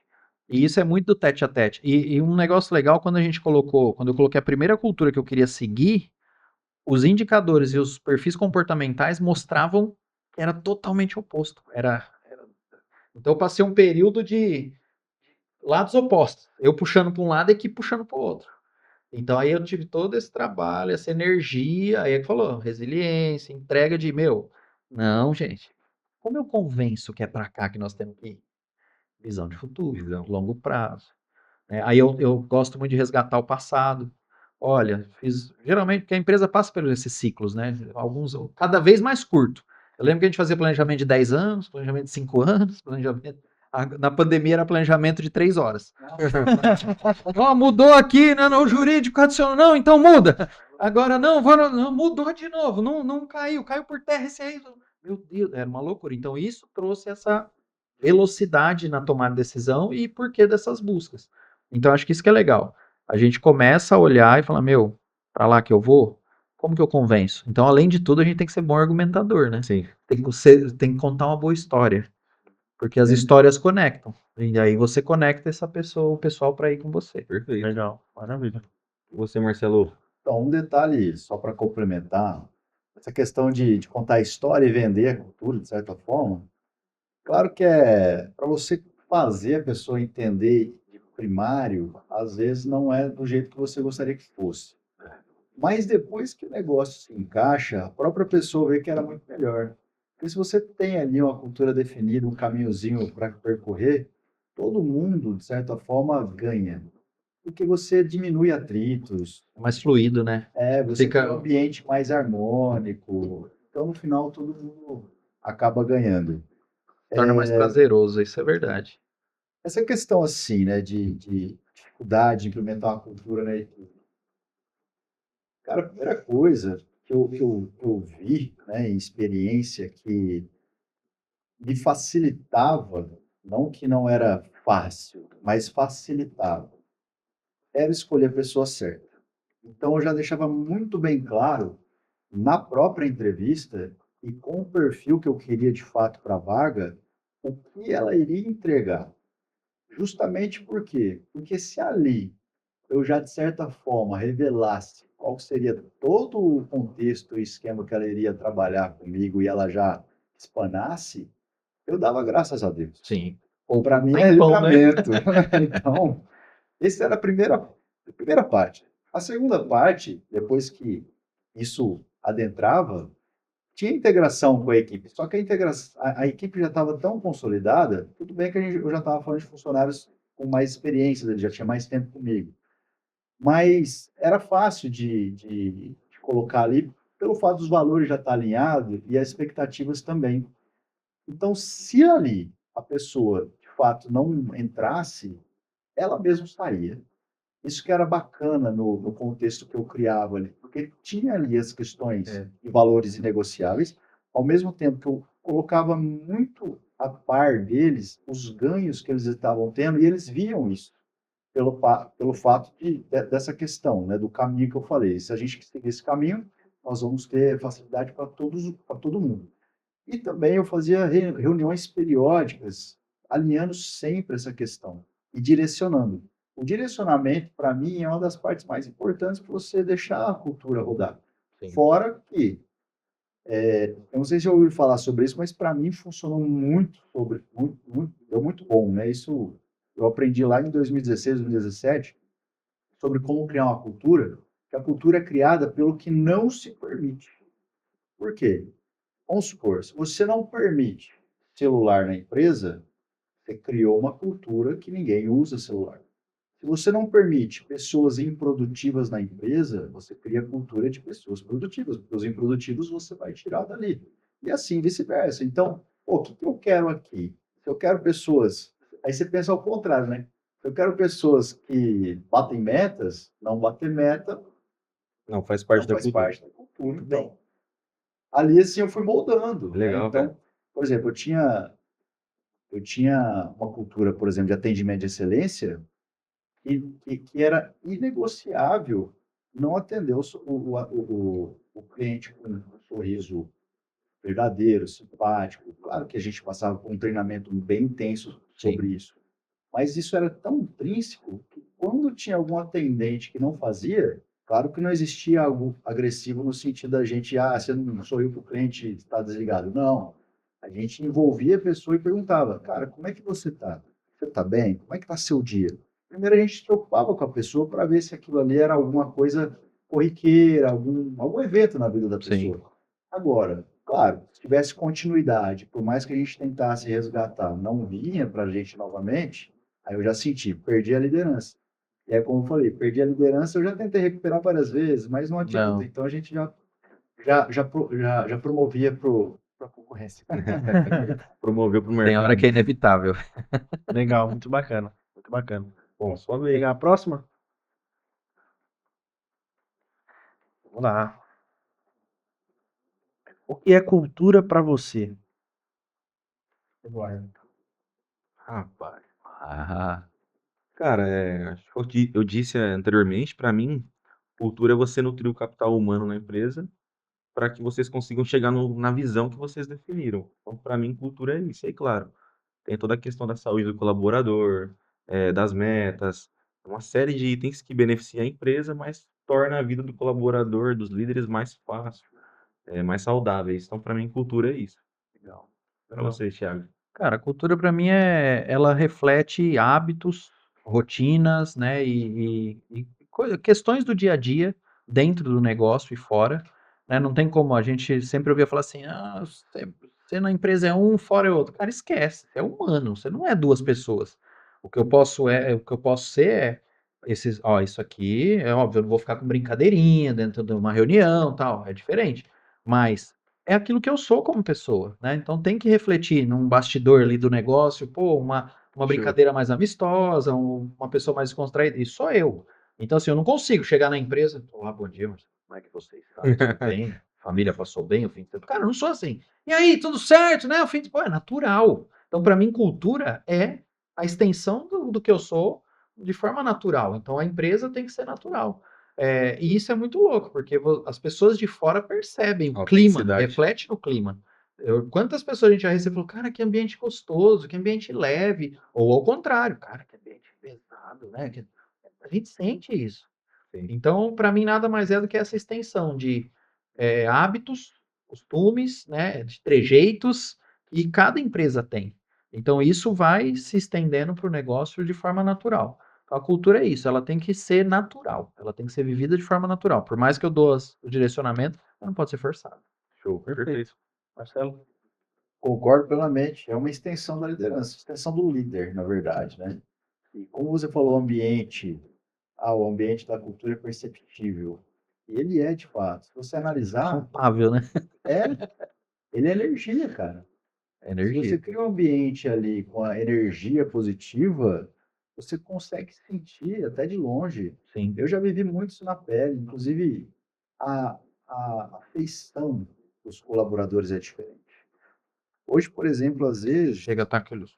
S2: E isso é muito do tete a tete. E um negócio legal, quando eu coloquei a primeira cultura que eu queria seguir, os indicadores e os perfis comportamentais mostravam que era totalmente oposto. Então eu passei um período de lados opostos. Eu puxando para um lado e a equipe puxando para o outro. Então aí eu tive todo esse trabalho, essa energia, aí é que falou, resiliência, entrega de, não, gente, como eu convenço que é para cá que nós temos que ir? Visão de futuro,
S4: Visão.
S2: longo prazo. Né? Aí eu gosto muito de resgatar o passado. Olha, geralmente, porque a empresa passa por esses ciclos, né? Alguns, cada vez mais curto. Eu lembro que a gente fazia planejamento de 10 anos, planejamento de 5 anos, na pandemia era planejamento de 3 horas. Ó, mudou aqui, né? O jurídico adicionou, não, então muda. Agora não, não, mudou de novo, não caiu, caiu por terra esse aí. Meu Deus, era uma loucura. Então isso trouxe essa velocidade na tomada de decisão e porquê dessas buscas. Então acho que isso que é legal. A gente começa a olhar e falar, para lá que eu vou, como que eu convenço? Então, além de tudo, a gente tem que ser bom argumentador, né?
S4: Sim.
S2: Tem que contar uma boa história. Porque as histórias conectam. E aí você conecta essa pessoa, o pessoal para ir com você.
S4: Perfeito.
S1: Legal, maravilha.
S4: E você, Marcelo?
S3: Então, um detalhe só para complementar, essa questão de contar a história e vender a cultura, de certa forma, claro que é para você fazer a pessoa entender de primário, às vezes não é do jeito que você gostaria que fosse. Mas depois que o negócio se encaixa, a própria pessoa vê que era muito melhor. Porque se você tem ali uma cultura definida, um caminhozinho para percorrer, todo mundo, de certa forma, ganha. porque você diminui atritos,
S2: É mais fluido, né?
S3: você tem um
S2: Fica,
S3: ambiente mais harmônico. Então, no final, todo mundo acaba ganhando.
S2: torna mais prazeroso, isso é verdade.
S3: Essa questão, assim, né, de dificuldade de implementar uma cultura na equipe. Cara, a primeira coisa que eu vi, né, em experiência que me facilitava, não que não era fácil, mas facilitava, era escolher a pessoa certa. Então, eu já deixava muito bem claro na própria entrevista e com o perfil que eu queria de fato para a vaga, o que ela iria entregar. Justamente por quê? Porque se ali eu já, de certa forma, revelasse qual seria todo o contexto e esquema que ela iria trabalhar comigo e ela já espanasse, eu dava graças a Deus.
S2: Sim. Ou
S3: Para mim é
S2: tempão, né?
S3: livramento. Então, essa era a primeira parte. A segunda parte, depois que isso adentrava, tinha integração com a equipe. Só que a equipe já estava tão consolidada, tudo bem que eu já estava falando de funcionários com mais experiência, ele já tinha mais tempo comigo. Mas era fácil de colocar ali, pelo fato dos valores já estar alinhados e as expectativas também. Então, se ali a pessoa, de fato, não entrasse, ela mesma saía. Isso que era bacana no contexto que eu criava ali, porque tinha ali as questões de valores inegociáveis, ao mesmo tempo que eu colocava muito a par deles os ganhos que eles estavam tendo, e eles viam isso pelo fato dessa questão, né, do caminho que eu falei. Se a gente seguir esse caminho, nós vamos ter facilidade para todo mundo. E também eu fazia reuniões periódicas, alinhando sempre essa questão e direcionando. O direcionamento, para mim, é uma das partes mais importantes para você deixar a cultura rodar.
S2: Sim.
S3: Fora que, eu não sei se já ouviu falar sobre isso, mas para mim funcionou deu muito bom, né? Isso eu aprendi lá em 2016, 2017, sobre como criar uma cultura, que a cultura é criada pelo que não se permite. Por quê? Vamos supor, se você não permite celular na empresa, você criou uma cultura que ninguém usa celular. Se você não permite pessoas improdutivas na empresa, você cria a cultura de pessoas produtivas, porque os improdutivos você vai tirar dali. E assim vice-versa. Então, o que eu quero aqui? Se eu quero pessoas. Aí você pensa ao contrário, né? Se eu quero pessoas que batem metas, não bater meta
S4: Não, faz parte
S3: não
S4: da
S3: faz
S4: cultura.
S3: parte da cultura. Então, ali assim eu fui moldando. Né?
S4: Legal, cara.
S3: Então, por exemplo, eu tinha uma cultura, por exemplo, de atendimento de excelência que era inegociável não atender o cliente com um sorriso verdadeiro, simpático. Claro que a gente passava por um treinamento bem intenso sobre isso, mas isso era tão intrínseco que quando tinha algum atendente que não fazia, claro que não existia algo agressivo no sentido da gente, você não sorriu para o cliente, está desligado. Não. A gente envolvia a pessoa e perguntava, cara, como é que você está? Você está bem? Como é que está seu dia? Primeiro a gente se preocupava com a pessoa para ver se aquilo ali era alguma coisa corriqueira, algum evento na vida da
S2: Sim.
S3: pessoa. Agora, claro, se tivesse continuidade, por mais que a gente tentasse resgatar, não vinha para a gente novamente, aí eu já senti, perdi a liderança. E aí, como eu falei, perdi a liderança, eu já tentei recuperar várias vezes, mas não adianta.
S2: Não.
S3: Então a gente já promovia para a concorrência.
S4: Promoveu pro
S2: Tem
S4: mercado.
S2: hora que é inevitável.
S1: Legal, muito bacana. Muito bacana.
S4: Bom, sua vez.
S1: Pegar a próxima? Vamos lá. O que é cultura para você? Eduardo.
S4: Rapaz.
S2: Ah,
S4: Cara, acho que eu disse anteriormente, para mim, cultura é você nutrir o capital humano na empresa para que vocês consigam chegar na visão que vocês definiram. Então, para mim, cultura é isso. E aí, claro, tem toda a questão da saúde do colaborador, das metas, uma série de itens que beneficia a empresa, mas torna a vida do colaborador, dos líderes mais fácil, mais saudáveis. Então, para mim, cultura é isso.
S1: Legal.
S4: Para você, Thiago.
S2: cara, a cultura para mim ela reflete hábitos, rotinas, né, e questões do dia a dia dentro do negócio e fora, né? Não tem como a gente sempre ouvia falar assim, você na empresa é um, fora é outro. Cara, esquece, você é humano, você não é duas pessoas. O que eu posso ser Isso aqui é óbvio, eu não vou ficar com brincadeirinha dentro de uma reunião, tal, é diferente. Mas é aquilo que eu sou como pessoa, né? Então tem que refletir num bastidor ali do negócio, pô, uma
S4: Show.
S2: brincadeira mais amistosa, uma pessoa mais descontraída, isso sou eu. Então, assim, eu não consigo chegar na empresa, olá, bom dia, mas como é que você está? Tudo bem? Família passou bem o fim de semana? Cara, eu não sou assim. E aí, tudo certo, né? O fim de... Pô, é natural. Então, para mim, cultura é a extensão do que eu sou de forma natural. Então, a empresa tem que ser natural. E isso é muito louco, porque as pessoas de fora percebem o clima,
S4: Autenticidade.
S2: reflete no clima. Quantas pessoas a gente já recebeu, cara, que ambiente gostoso, que ambiente leve, ou ao contrário, cara, que ambiente pesado, né? A gente sente isso.
S4: Sim.
S2: Então, para mim, nada mais é do que essa extensão de hábitos, costumes, né, de trejeitos, que cada empresa tem. Então, isso vai se estendendo para o negócio de forma natural. Então, a cultura é isso, ela tem que ser natural, ela tem que ser vivida de forma natural. Por mais que eu dou o direcionamento, ela não pode ser forçada.
S4: Show. Perfeito.
S1: Marcelo?
S3: Concordo plenamente. É uma extensão da liderança, extensão do líder, na verdade, né? E como você falou, o ambiente da cultura é perceptível. E ele é, de fato. Se você analisar,
S2: Palpável, né?
S3: ele é energia, cara. Se você
S2: Energia.
S3: cria um ambiente ali com a energia positiva, você consegue sentir até de longe.
S2: Sim.
S3: Eu já vivi muito isso na pele, inclusive a, a afeição dos colaboradores é diferente. Hoje, por exemplo, às vezes,
S2: Chega a estar aqueles.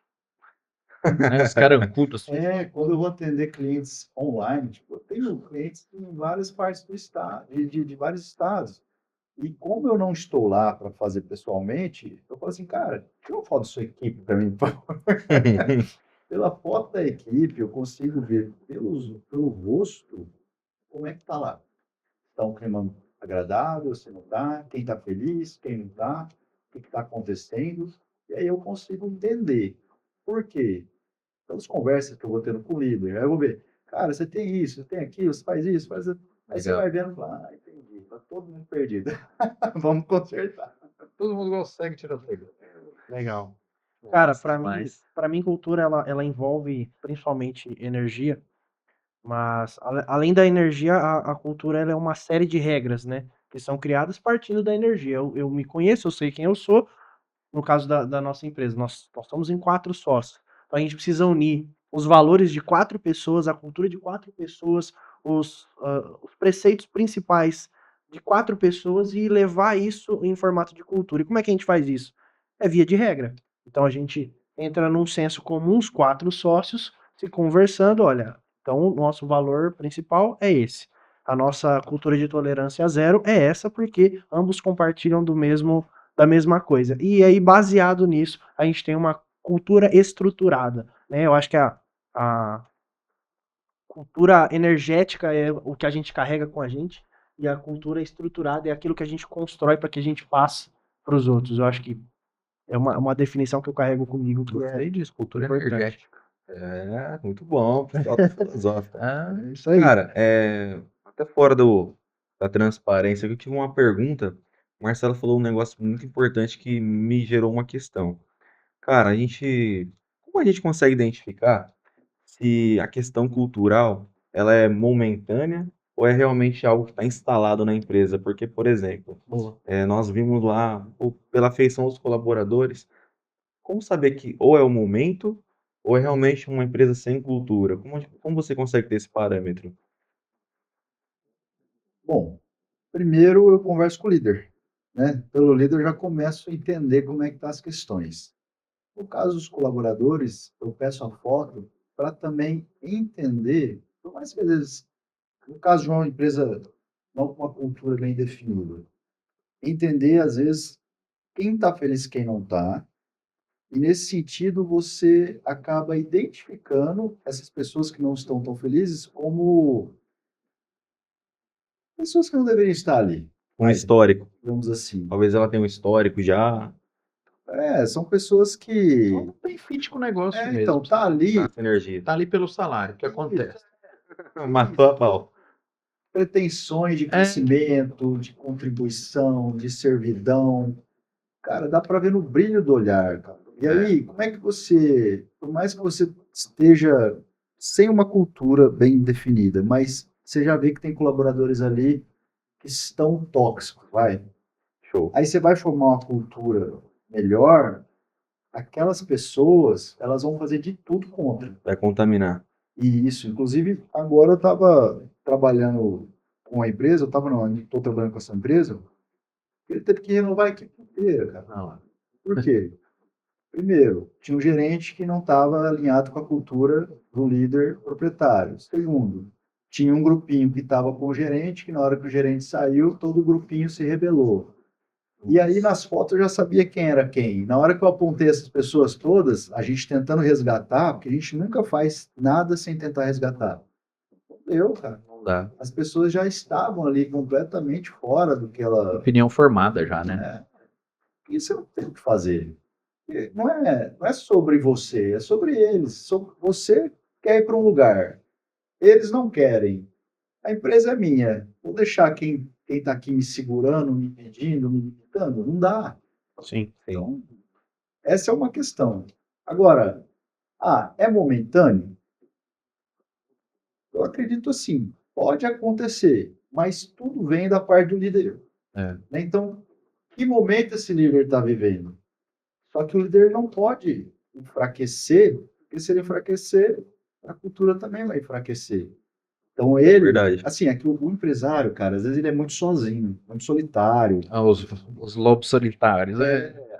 S2: Né, os carancudos.
S3: quando eu vou atender clientes online, tipo, eu tenho clientes em várias partes do estado, de vários estados. E como eu não estou lá para fazer pessoalmente, eu falo assim, cara, tira uma foto da sua equipe para mim, por favor. Pela foto da equipe, eu consigo ver pelo rosto como é que tá lá. Está um clima agradável, se não está, quem está feliz, quem não está, o que está acontecendo. E aí eu consigo entender. Por quê? Pelas conversas que eu vou tendo com o líder. Aí eu vou ver, cara, você tem isso, você tem aquilo, você faz isso, faz... Aí você
S2: Legal.
S3: vai vendo e fala, ah, entendi, tá todo mundo perdido. Vamos consertar.
S2: Todo mundo consegue tirar tudo.
S1: Legal. Cara,
S2: Nossa,
S1: para
S2: mas
S1: mim cultura ela envolve principalmente energia, mas além da energia, a cultura ela é uma série de regras, né? Que são criadas partindo da energia. Eu me conheço, eu sei quem eu sou. No caso da nossa empresa, nós estamos em 4 sócios. Então a gente precisa unir os valores de 4 pessoas, a cultura de 4 pessoas, os preceitos principais de 4 pessoas e levar isso em formato de cultura. E como é que a gente faz isso? É via de regra. Então a gente entra num senso comum, os 4 sócios, se conversando, olha, então o nosso valor principal é esse. A nossa cultura de tolerância zero é essa, porque ambos compartilham da mesma coisa. E aí, baseado nisso, a gente tem uma cultura estruturada, né? Eu acho que a cultura energética é o que a gente carrega com a gente, e a cultura estruturada é aquilo que a gente constrói para que a gente passe para os outros. Eu acho que é uma definição que eu carrego comigo, que é
S2: gostei disso, cultura
S1: importante.
S2: energética.
S4: É, muito bom, pessoal tá filosófico.
S2: Ah,
S1: É isso aí.
S4: Cara, até fora da transparência, eu tive uma pergunta. O Marcelo falou um negócio muito importante que me gerou uma questão. Cara, como a gente consegue identificar se a questão cultural, ela é momentânea ou é realmente algo que está instalado na empresa? Porque, por exemplo,
S1: Boa.
S4: nós vimos lá, pela afeição dos colaboradores, como saber que ou é o momento ou é realmente uma empresa sem cultura? Como você consegue ter esse parâmetro?
S3: Bom, primeiro eu converso com o líder, né? Pelo líder eu já começo a entender como é que estão as questões. No caso dos colaboradores, eu peço a foto para também entender, por mais que às vezes, no caso de uma empresa não com uma cultura bem definida, entender às vezes quem está feliz e quem não está. E nesse sentido, você acaba identificando essas pessoas que não estão tão felizes como pessoas que não deveriam estar ali.
S4: Um histórico.
S3: Digamos assim.
S4: Talvez ela tenha um histórico já,
S3: São pessoas que.
S2: não tem fit com o negócio mesmo.
S3: Então, tá ali.
S4: gasta energia.
S2: Tá ali pelo salário. O que acontece?
S4: Matou a pau.
S3: Pretensões de crescimento, de contribuição, de servidão. Cara, dá para ver no brilho do olhar, cara. E aí, como é que você, por mais que você esteja sem uma cultura bem definida, mas você já vê que tem colaboradores ali que estão tóxicos, vai.
S4: Show.
S3: Aí você vai formar uma cultura melhor, aquelas pessoas, elas vão fazer de tudo contra.
S4: Vai contaminar.
S3: E isso, inclusive, agora eu estava trabalhando com uma empresa, estou trabalhando com essa empresa, ele teve que renovar a equipe inteira, cara.
S2: Não,
S3: Por quê? Primeiro, tinha um gerente que não estava alinhado com a cultura do líder proprietário. Segundo, tinha um grupinho que estava com o gerente, que na hora que o gerente saiu, todo o grupinho se rebelou. E aí nas fotos eu já sabia quem era quem. Na hora que eu apontei essas pessoas todas, a gente tentando resgatar, porque a gente nunca faz nada sem tentar resgatar. Não deu, cara.
S2: não dá.
S3: As pessoas já estavam ali completamente fora do que ela.
S2: Opinião formada já, né?
S3: Isso eu não tenho o que fazer. Não é sobre você, é sobre eles. Você quer ir para um lugar, eles não querem. A empresa é minha. Vou deixar quem está aqui me segurando, me impedindo, me limitando? Não dá.
S1: Sim.
S3: Então, essa é uma questão. Agora, é momentâneo? Eu acredito assim, pode acontecer, mas tudo vem da parte do líder.
S2: É.
S3: Né? Então, que momento esse líder está vivendo? Só que o líder não pode enfraquecer, porque se ele enfraquecer, a cultura também vai enfraquecer. Então ele,
S4: Verdade.
S3: assim, é que o empresário, cara, às vezes ele é muito sozinho, muito solitário.
S2: Ah, os lobos solitários.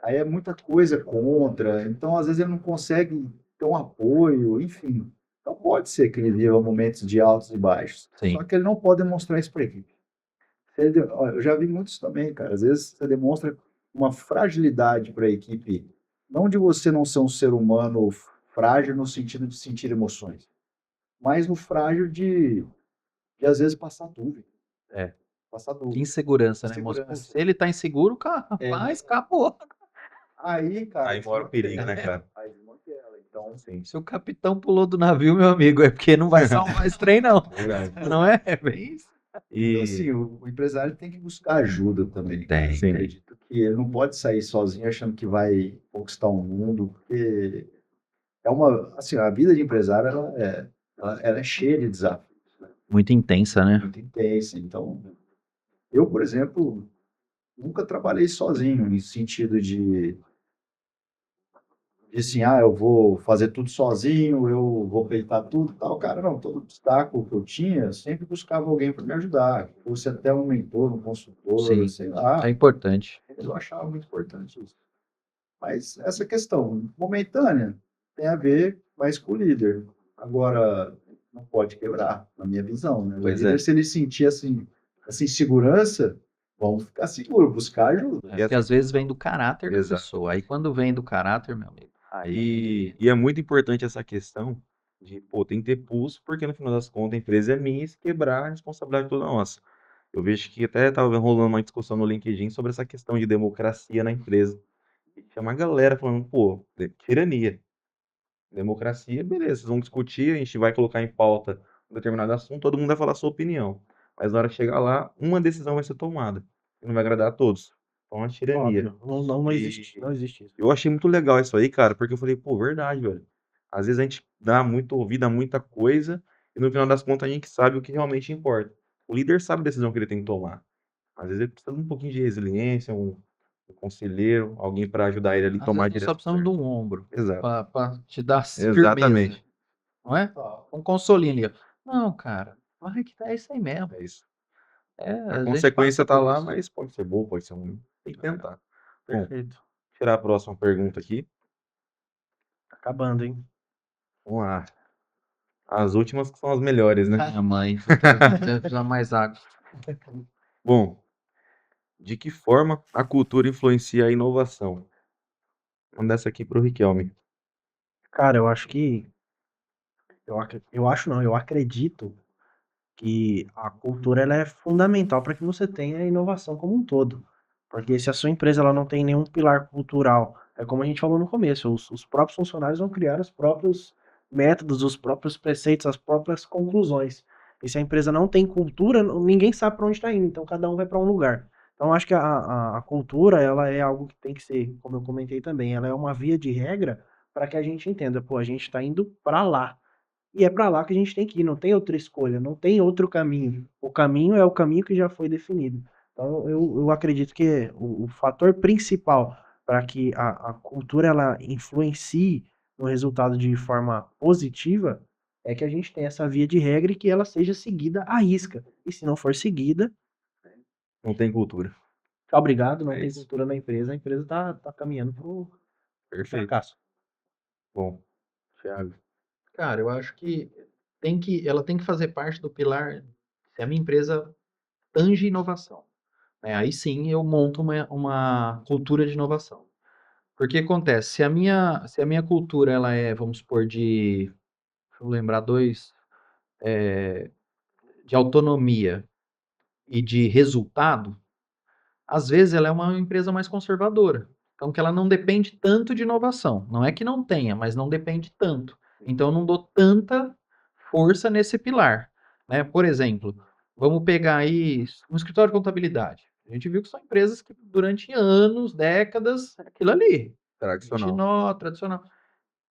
S3: Aí é muita coisa contra, então às vezes ele não consegue ter um apoio, enfim. Então pode ser que ele viva momentos de altos e baixos,
S2: Sim.
S3: só que ele não pode demonstrar isso para a equipe. Olha, eu já vi muitos também, cara. Às vezes você demonstra uma fragilidade para a equipe, não de você não ser um ser humano frágil no sentido de sentir emoções, mas no frágil de às vezes passar dúvida.
S2: É.
S3: Passar dúvida.
S2: Insegurança, né, moço?
S3: Insegurança.
S2: Se ele tá inseguro, cara, rapaz, acabou.
S3: Aí, cara.
S4: Aí mora o perigo, né, cara?
S3: Aí desmantela. Então,
S4: Sim.
S2: Se o capitão pulou do navio, meu amigo, é porque não vai salvar esse trem, não.
S4: Verdade.
S2: Não é? É bem isso.
S3: então,
S4: E
S3: assim, o empresário tem que buscar ajuda também.
S2: Tem,
S4: sim.
S3: Acredito que ele não pode sair sozinho achando que vai conquistar o mundo, porque assim, a vida de empresário, ela é cheia de desafios,
S2: Muito intensa, né?
S3: muito intensa. Então, eu, por exemplo, nunca trabalhei sozinho, no sentido de assim, eu vou fazer tudo sozinho, eu vou peitar tudo e tal. Cara, não, todo obstáculo que eu tinha, eu sempre buscava alguém para me ajudar, que fosse até um mentor, um consultor,
S2: Sim.
S3: sei lá.
S2: É importante.
S3: Eu achava muito importante isso. Mas essa questão momentânea tem a ver mais com o líder. Agora, não pode quebrar, na minha visão, né? O
S4: Pois
S3: líder,
S4: é.
S3: se ele sentir assim, essa insegurança, vamos ficar seguro, buscar ajuda.
S2: É, porque às vezes vem do caráter da
S4: Exato.
S2: pessoa. Aí quando vem do caráter, meu amigo, aí
S4: E é muito importante essa questão de, pô, tem que ter pulso, porque no final das contas a empresa é minha e se quebrar, a responsabilidade é toda nossa. Eu vejo que até estava rolando uma discussão no LinkedIn sobre essa questão de democracia na empresa. E tinha uma galera falando, pô, tirania. Democracia, beleza, vocês vão discutir, a gente vai colocar em pauta um determinado assunto, todo mundo vai falar a sua opinião. Mas na hora que chegar lá, uma decisão vai ser tomada. E não vai agradar a todos. Então é uma tirania.
S1: Óbvio. Não existe,
S4: E
S1: não existe isso.
S4: eu achei muito legal isso aí, cara, porque eu falei, pô, verdade, velho. Às vezes a gente dá muito ouvido a muita coisa e no final das contas a gente sabe o que realmente importa. O líder sabe a decisão que ele tem que tomar. Às vezes ele precisa de um pouquinho de resiliência, um conselheiro, alguém para ajudar ele ali a
S2: às
S4: tomar a
S2: vezes nós só
S4: direção
S2: precisamos de
S4: certa.
S2: um ombro
S4: Exato.
S2: pra te dar firmeza,
S4: Exatamente.
S2: não é? Um consolinho ali, ó. Não, cara, vai que é isso aí mesmo.
S4: É isso.
S2: É,
S4: A
S2: a gente
S4: consequência
S2: passa
S4: tá
S2: por
S4: lá,
S2: isso.
S4: mas pode ser boa, pode ser ruim. Tem que tentar. Bom,
S1: Perfeito.
S4: tirar a próxima pergunta aqui.
S1: Tá acabando, hein?
S4: Vamos lá. As últimas que são as melhores, né?
S2: Minha mãe, precisa mais água.
S4: Bom, de que forma a cultura influencia a inovação? Manda essa aqui pro Riquelme.
S1: Cara, eu acho que. Eu acho não, eu acredito que a cultura ela é fundamental para que você tenha inovação como um todo. Porque se a sua empresa ela não tem nenhum pilar cultural, é como a gente falou no começo, os próprios funcionários vão criar os próprios métodos, os próprios preceitos, as próprias conclusões. E se a empresa não tem cultura, ninguém sabe para onde está indo, então cada um vai para um lugar. Então eu acho que a cultura ela é algo que tem que ser, como eu comentei também, ela é uma via de regra para que a gente entenda, pô, a gente está indo para lá. e é para lá que a gente tem que ir, não tem outra escolha, não tem outro caminho. O caminho é o caminho que já foi definido. Então, eu acredito que o fator principal para que a cultura ela influencie no resultado de forma positiva é que a gente tenha essa via de regra e que ela seja seguida à risca. E se não for seguida,
S4: Não tem cultura.
S1: tchau, obrigado, não
S4: É
S1: tem
S4: isso.
S1: cultura na empresa, a empresa tá caminhando pro
S4: Perfeito.
S1: fracasso.
S4: Bom, Thiago.
S2: Cara, eu acho que ela tem que fazer parte do pilar, se a minha empresa tange inovação, né? Aí sim eu monto uma cultura de inovação. Porque acontece, se a minha cultura ela é, vamos supor, deixa eu lembrar de autonomia e de resultado, às vezes ela é uma empresa mais conservadora. Então, que ela não depende tanto de inovação. Não é que não tenha, mas não depende tanto. Então, eu não dou tanta força nesse pilar, né? Por exemplo, vamos pegar aí um escritório de contabilidade. A gente viu que são empresas que durante anos, décadas, é aquilo ali,
S4: Tradicional.
S2: tradicional.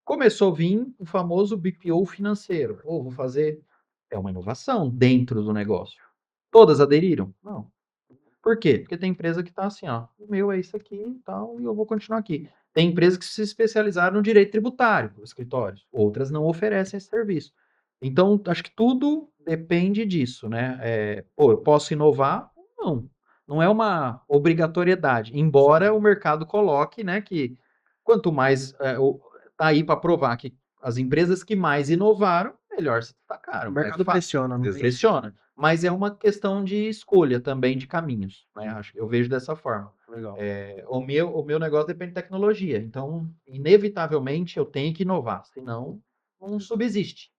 S2: Começou a vir o famoso BPO financeiro. Ou vou fazer. É uma inovação dentro do negócio. Todas aderiram? Não. Por quê? Porque tem empresa que está assim, ó, o meu é isso aqui e tal, e eu vou continuar aqui. Tem empresas que se especializaram no direito tributário, escritórios. Outras não oferecem esse serviço. Então, acho que tudo depende disso, né? Pô, eu posso inovar? Não. Não é uma obrigatoriedade. Embora o mercado coloque, né, que quanto mais tá aí para provar que as empresas que mais inovaram, melhor se
S1: O
S2: destacaram.
S1: mercado pressiona, não tem?
S2: Pressiona. Mas é uma questão de escolha também de caminhos, né? Eu vejo dessa forma.
S1: Legal.
S2: O meu negócio depende de tecnologia, então, inevitavelmente, eu tenho que inovar, senão não subsiste.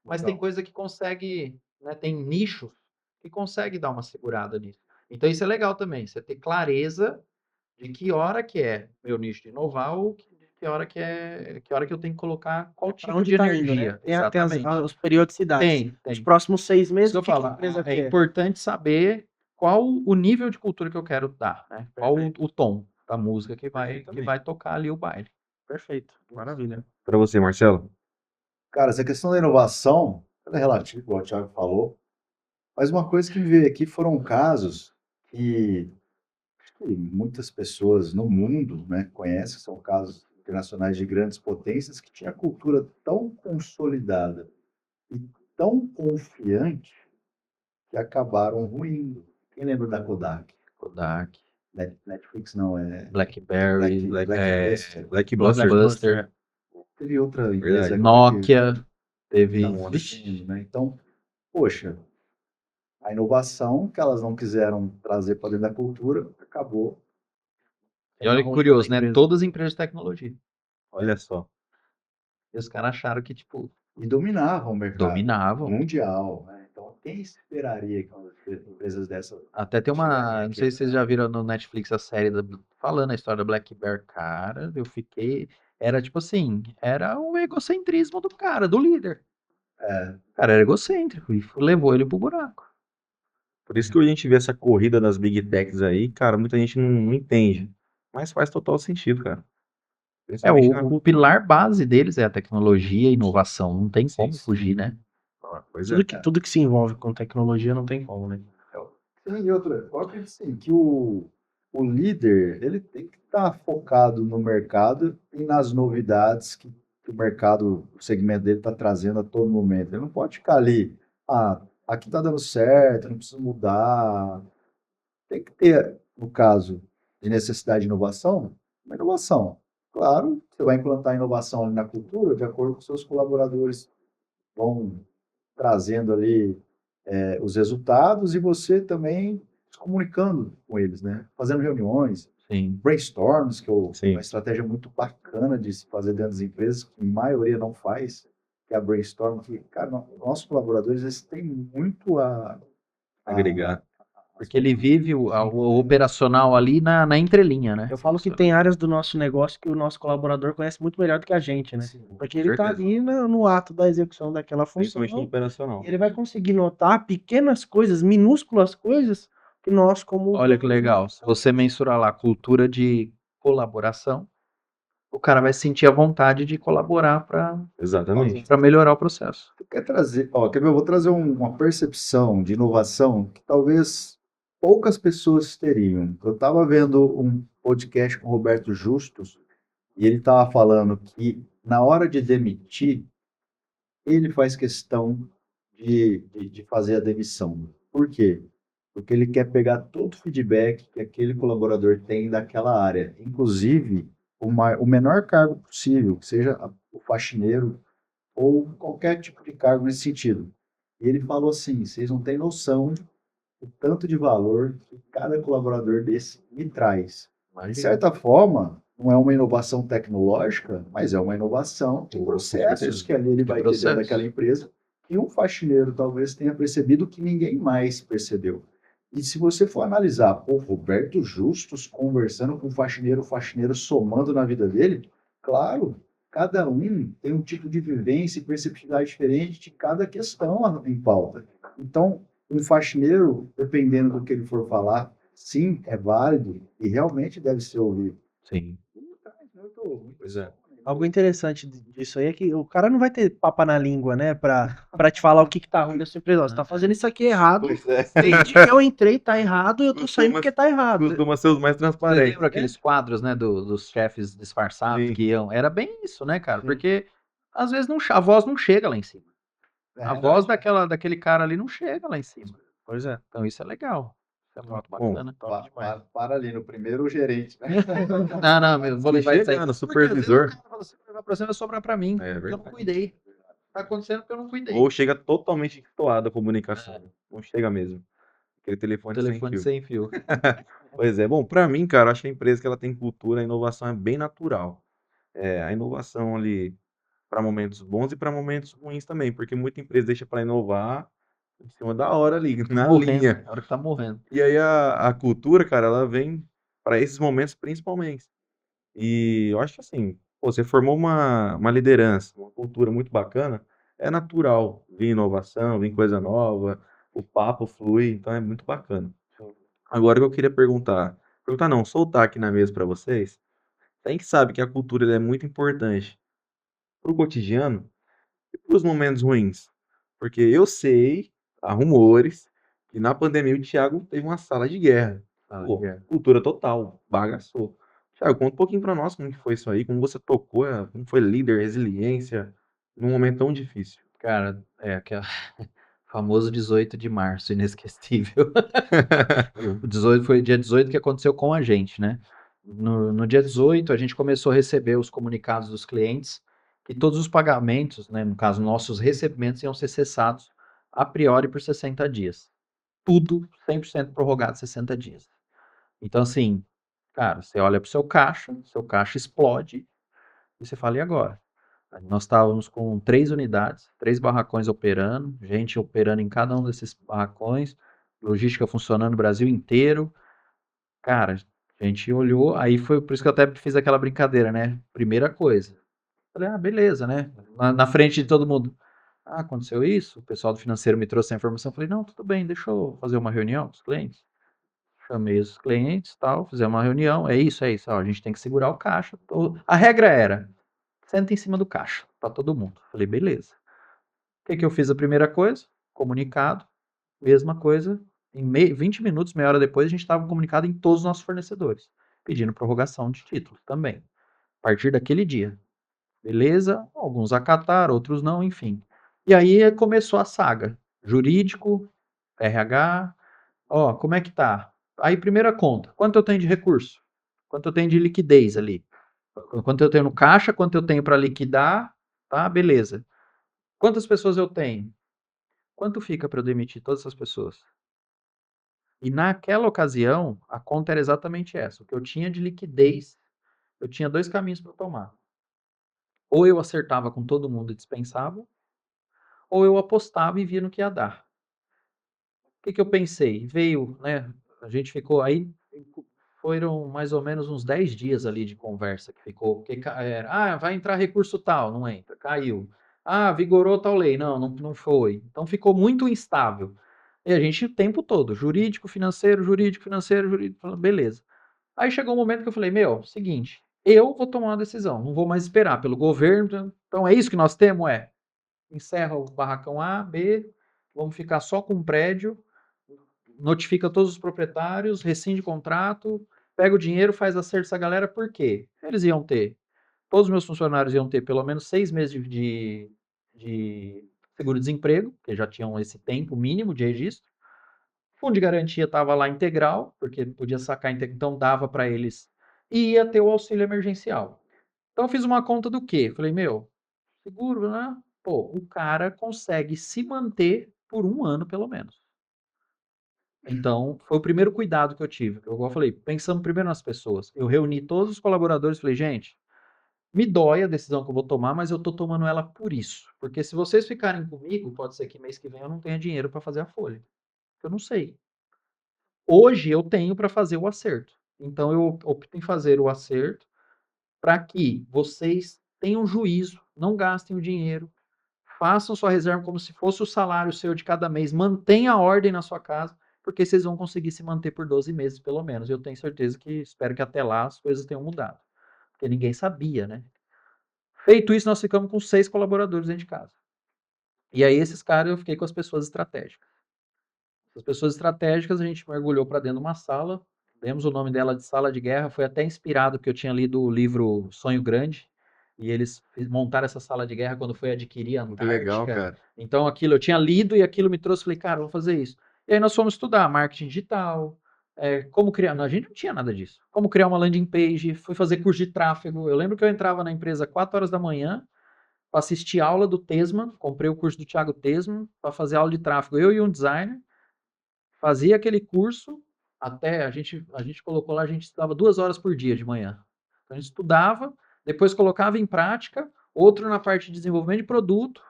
S2: Mas tem
S3: Então,
S2: coisa que consegue, né, tem nichos que consegue dar uma segurada nisso. Então, isso é legal também, você ter clareza de que hora que é meu nicho de inovar ou que hora que eu tenho que colocar qual
S1: Pra
S2: tipo
S1: onde
S2: de
S1: tá indo, né?
S2: energia.
S1: Tem as
S2: Exatamente.
S1: as periodicidades.
S2: Tem,
S1: Os
S2: tem.
S1: próximos 6 meses,
S2: Isso
S1: o
S2: que eu
S1: que que a
S2: falo,
S1: empresa
S2: é
S1: quer?
S2: importante saber qual o nível de cultura que eu quero dar, né? Qual
S1: Perfeito.
S2: o tom da música que vai
S1: Perfeitamente.
S2: tocar ali o baile.
S1: Perfeito. Maravilha.
S4: Para você, Marcelo.
S3: cara, essa questão da inovação, ela é relativa, igual o Thiago falou, mas uma coisa que me veio aqui foram casos que acho que muitas pessoas no mundo, né, conhecem, são casos internacionais de grandes potências que tinham a cultura tão consolidada e tão confiante que acabaram ruindo. Quem lembra da Kodak?
S2: Kodak,
S3: Netflix não,
S2: BlackBerry,
S3: Blackbuster.
S4: Blackbuster.
S2: Blockbuster,
S3: Teve outra empresa
S4: Verdade.
S3: agora que
S2: Nokia, teve.
S3: está acontecendo, né? Então, poxa, a inovação que elas não quiseram trazer para dentro da cultura acabou.
S2: E olha que
S1: Ruim
S2: curioso,
S1: pra
S2: né?
S1: empresa.
S2: Todas as empresas de tecnologia.
S4: Olha só.
S2: E os caras acharam que, tipo,
S3: E dominavam o mercado
S2: dominavam.
S3: mundial, né? Então, quem esperaria que umas empresas dessas
S2: Até tem
S3: chegarem
S2: não
S3: aqui?
S2: sei se vocês já viram no Netflix a série falando a história da BlackBerry. Cara, era tipo assim, era o egocentrismo do cara, do líder. O cara era egocêntrico e levou ele pro buraco.
S4: Por isso que a gente vê essa corrida das Big Techs aí, cara, muita gente não entende. Mas faz total sentido, cara. Principalmente na
S2: O
S4: cultura.
S2: pilar base deles é a tecnologia e inovação. Não tem como
S4: Sim.
S2: fugir, né?
S4: Pois é.
S1: Tudo que se envolve com tecnologia não tem como, né?
S3: Sim, e outra, eu acredito assim, que o líder, ele tem que estar focado no mercado e nas novidades que o mercado, o segmento dele está trazendo a todo momento. Ele não pode ficar ali, aqui está dando certo, não precisa mudar. Tem que ter, no caso de necessidade de inovação, uma inovação. Claro, você vai implantar inovação ali na cultura de acordo com os seus colaboradores vão trazendo ali os resultados e você também se comunicando com eles, né? Fazendo reuniões,
S2: Sim.
S3: brainstorms, que é
S4: Sim.
S3: uma estratégia muito bacana de se fazer dentro das empresas, que a maioria não faz, que é a brainstorm, que, cara, nossos colaboradores, eles têm muito a
S4: Agregar.
S2: Porque ele vive o operacional ali na entrelinha, né?
S1: Eu falo que tem áreas do nosso negócio que o nosso colaborador conhece muito melhor do que a gente, né? Porque ele tá
S4: certeza.
S1: ali no ato da execução daquela função.
S4: Principalmente no operacional.
S1: E ele vai conseguir notar pequenas coisas, minúsculas coisas, que nós, como.
S2: Olha que legal. Se você mensurar lá a cultura de colaboração, o cara vai sentir a vontade de colaborar para
S4: Exatamente.
S2: melhorar o processo.
S3: Tu quer trazer, ó, quer ver? Eu vou trazer uma percepção de inovação que talvez poucas pessoas teriam. Eu estava vendo um podcast com o Roberto Justus e ele estava falando que na hora de demitir, ele faz questão de fazer a demissão. Por quê? Porque ele quer pegar todo o feedback que aquele colaborador tem daquela área, inclusive o menor cargo possível, que seja o faxineiro ou qualquer tipo de cargo nesse sentido. E ele falou assim: vocês não têm noção do tanto de valor que cada colaborador desse me traz. De
S2: Imagina.
S3: certa forma, não é uma inovação tecnológica, mas é uma inovação de processos que ali ele vai ter dentro
S2: processo.
S3: daquela empresa, que um faxineiro talvez tenha percebido que ninguém mais percebeu. E se você for analisar, pô, Roberto Justus conversando com o faxineiro somando na vida dele, claro, cada um tem um tipo de vivência e perceptividade diferente de cada questão em pauta. Então, um faxineiro, dependendo do que ele for falar, sim, é válido e realmente deve ser ouvido.
S2: Sim.
S4: Pois é.
S1: Algo interessante disso aí é que o cara não vai ter papa na língua, né? Pra te falar o que tá ruim da sua empresa. Ó, você tá fazendo isso aqui errado.
S4: Pois é.
S1: Desde que eu entrei, tá errado, e eu tô saindo porque tá errado.
S4: Costuma ser os mais
S2: Você
S4: transparentes.
S2: lembra aqueles quadros, né, dos chefes disfarçados
S4: Sim.
S2: que iam? Era bem isso, né, cara?
S1: Sim.
S2: Porque às vezes a voz não chega lá em cima. A
S3: É
S2: voz
S3: verdade.
S2: daquele cara ali não chega lá em cima.
S1: Pois é.
S2: Então isso é legal. Isso é muito
S4: Bom,
S2: bacana.
S3: Para ali no primeiro gerente, né?
S2: Não, eu vou levar isso aí.
S4: chega no
S2: Porque às vezes
S4: supervisor.
S2: o cara fala assim, levar pra você vai sobrar pra mim.
S4: É
S2: porque eu não
S4: verdade.
S2: cuidei. Tá acontecendo porque eu não cuidei.
S4: Ou chega totalmente entoada a comunicação. Não chega mesmo. Aquele telefone,
S2: Telefone
S4: sem fio.
S2: sem fio.
S4: Pois é. Bom, pra mim, cara, eu acho que a empresa que ela tem cultura, a inovação é bem natural. A inovação ali para momentos bons e para momentos ruins também, porque muita empresa deixa para inovar em cima da hora ali, na
S2: Morrendo.
S4: linha.
S2: Na hora que tá morrendo.
S4: E aí a cultura, cara, ela vem para esses momentos principalmente. E eu acho que assim, pô, você formou uma liderança, uma cultura muito bacana, é natural vir inovação, vir coisa nova, o papo flui, então é muito bacana. Agora o que eu queria perguntar não, soltar aqui na mesa para vocês, tem que sabe que a cultura ela é muito importante para o cotidiano e para os momentos ruins. Porque eu sei, há rumores, que na pandemia o Thiago teve uma sala de guerra. Pô, cultura total, bagaçou. Thiago, conta um pouquinho pra nós como que foi isso aí, como você tocou, como foi líder, resiliência, num momento tão difícil.
S2: Cara, aquele famoso 18 de março, inesquecível. O 18 foi dia 18 que aconteceu com a gente, né? No dia 18, a gente começou a receber os comunicados dos clientes que todos os pagamentos, né, no caso, nossos recebimentos iam ser cessados a priori por 60 dias. Tudo 100% prorrogado 60 dias. Então, assim, cara, você olha para o seu caixa explode e você fala, e agora? Nós estávamos com 3 unidades, 3 barracões operando, gente operando em cada um desses barracões, logística funcionando no Brasil inteiro. Cara, a gente olhou, aí foi por isso que eu até fiz aquela brincadeira, né? Primeira coisa. Falei, beleza, né? Na frente de todo mundo. Aconteceu isso? O pessoal do financeiro me trouxe a informação. Falei, não, tudo bem, deixa eu fazer uma reunião com os clientes. Chamei os clientes, tal, fizemos uma reunião. É isso. Ó, a gente tem que segurar o caixa. A regra era, senta em cima do caixa, para todo mundo. Falei, beleza. O que eu fiz a primeira coisa? Comunicado. Mesma coisa. Em 20 minutos, meia hora depois, a gente estava comunicado em todos os nossos fornecedores, pedindo prorrogação de títulos também. A partir daquele dia. Beleza? Alguns acataram, outros não, enfim. E aí começou a saga. Jurídico, RH, como é que tá? Aí, primeira conta, quanto eu tenho de recurso? Quanto eu tenho de liquidez ali? Quanto eu tenho no caixa, quanto eu tenho para liquidar, tá? Beleza. Quantas pessoas eu tenho? Quanto fica para eu demitir todas essas pessoas? E naquela ocasião, a conta era exatamente essa. O que eu tinha de liquidez, eu tinha 2 caminhos para tomar. Ou eu acertava com todo mundo e dispensava, ou eu apostava e via no que ia dar. O que eu pensei? Veio, né? A gente ficou aí, foram mais ou menos uns 10 dias ali de conversa que ficou. Porque vai entrar recurso tal, não entra, caiu. Vigorou tal lei, não foi. Então ficou muito instável. E a gente o tempo todo, jurídico, financeiro, beleza. Aí chegou um momento que eu falei, seguinte, eu vou tomar uma decisão, não vou mais esperar pelo governo. Então é isso que nós temos, encerra o barracão A, B, vamos ficar só com o prédio, notifica todos os proprietários, rescinde contrato, pega o dinheiro, faz acerto dessa galera, por quê? Eles iam ter, todos os meus funcionários iam ter pelo menos 6 meses de seguro-desemprego, que já tinham esse tempo mínimo de registro. Fundo de garantia estava lá integral, porque podia sacar, então dava para eles. E ia ter o auxílio emergencial. Então eu fiz uma conta do quê? Falei, meu, seguro, né? Pô, o cara consegue se manter por 1 ano pelo menos. Então, foi o primeiro cuidado que eu tive. Igual eu falei, pensando primeiro nas pessoas. Eu reuni todos os colaboradores e falei, gente, me dói a decisão que eu vou tomar, mas eu tô tomando ela por isso. Porque se vocês ficarem comigo, pode ser que mês que vem eu não tenha dinheiro para fazer a folha. Eu não sei. Hoje eu tenho para fazer o acerto. Então eu opto em fazer o acerto para que vocês tenham juízo, não gastem o dinheiro, façam sua reserva como se fosse o salário seu de cada mês, mantenha a ordem na sua casa, porque vocês vão conseguir se manter por 12 meses pelo menos. Eu tenho certeza que, espero que até lá as coisas tenham mudado, porque ninguém sabia, né? Feito isso, nós ficamos com 6 colaboradores dentro de casa. E aí esses caras eu fiquei com as pessoas estratégicas. As pessoas estratégicas a gente mergulhou para dentro de uma sala, demos o nome dela de sala de guerra, foi até inspirado porque eu tinha lido o livro Sonho Grande, e eles montaram essa sala de guerra quando foi adquirir a
S4: Muito legal,
S2: Antártica.
S4: cara.
S2: Então aquilo eu tinha lido e aquilo me trouxe, falei, cara, vou fazer isso. E aí nós fomos estudar marketing digital, como criar, não, a gente não tinha nada disso. Como criar uma landing page, fui fazer curso de tráfego. Eu lembro que eu entrava na empresa 4 horas da manhã para assistir aula do Tesman, comprei o curso do Thiago Tesman para fazer aula de tráfego, eu e um designer. Fazia aquele curso, até a gente colocou lá, a gente estudava 2 horas por dia de manhã. Então a gente estudava, depois colocava em prática, outro na parte de desenvolvimento de produto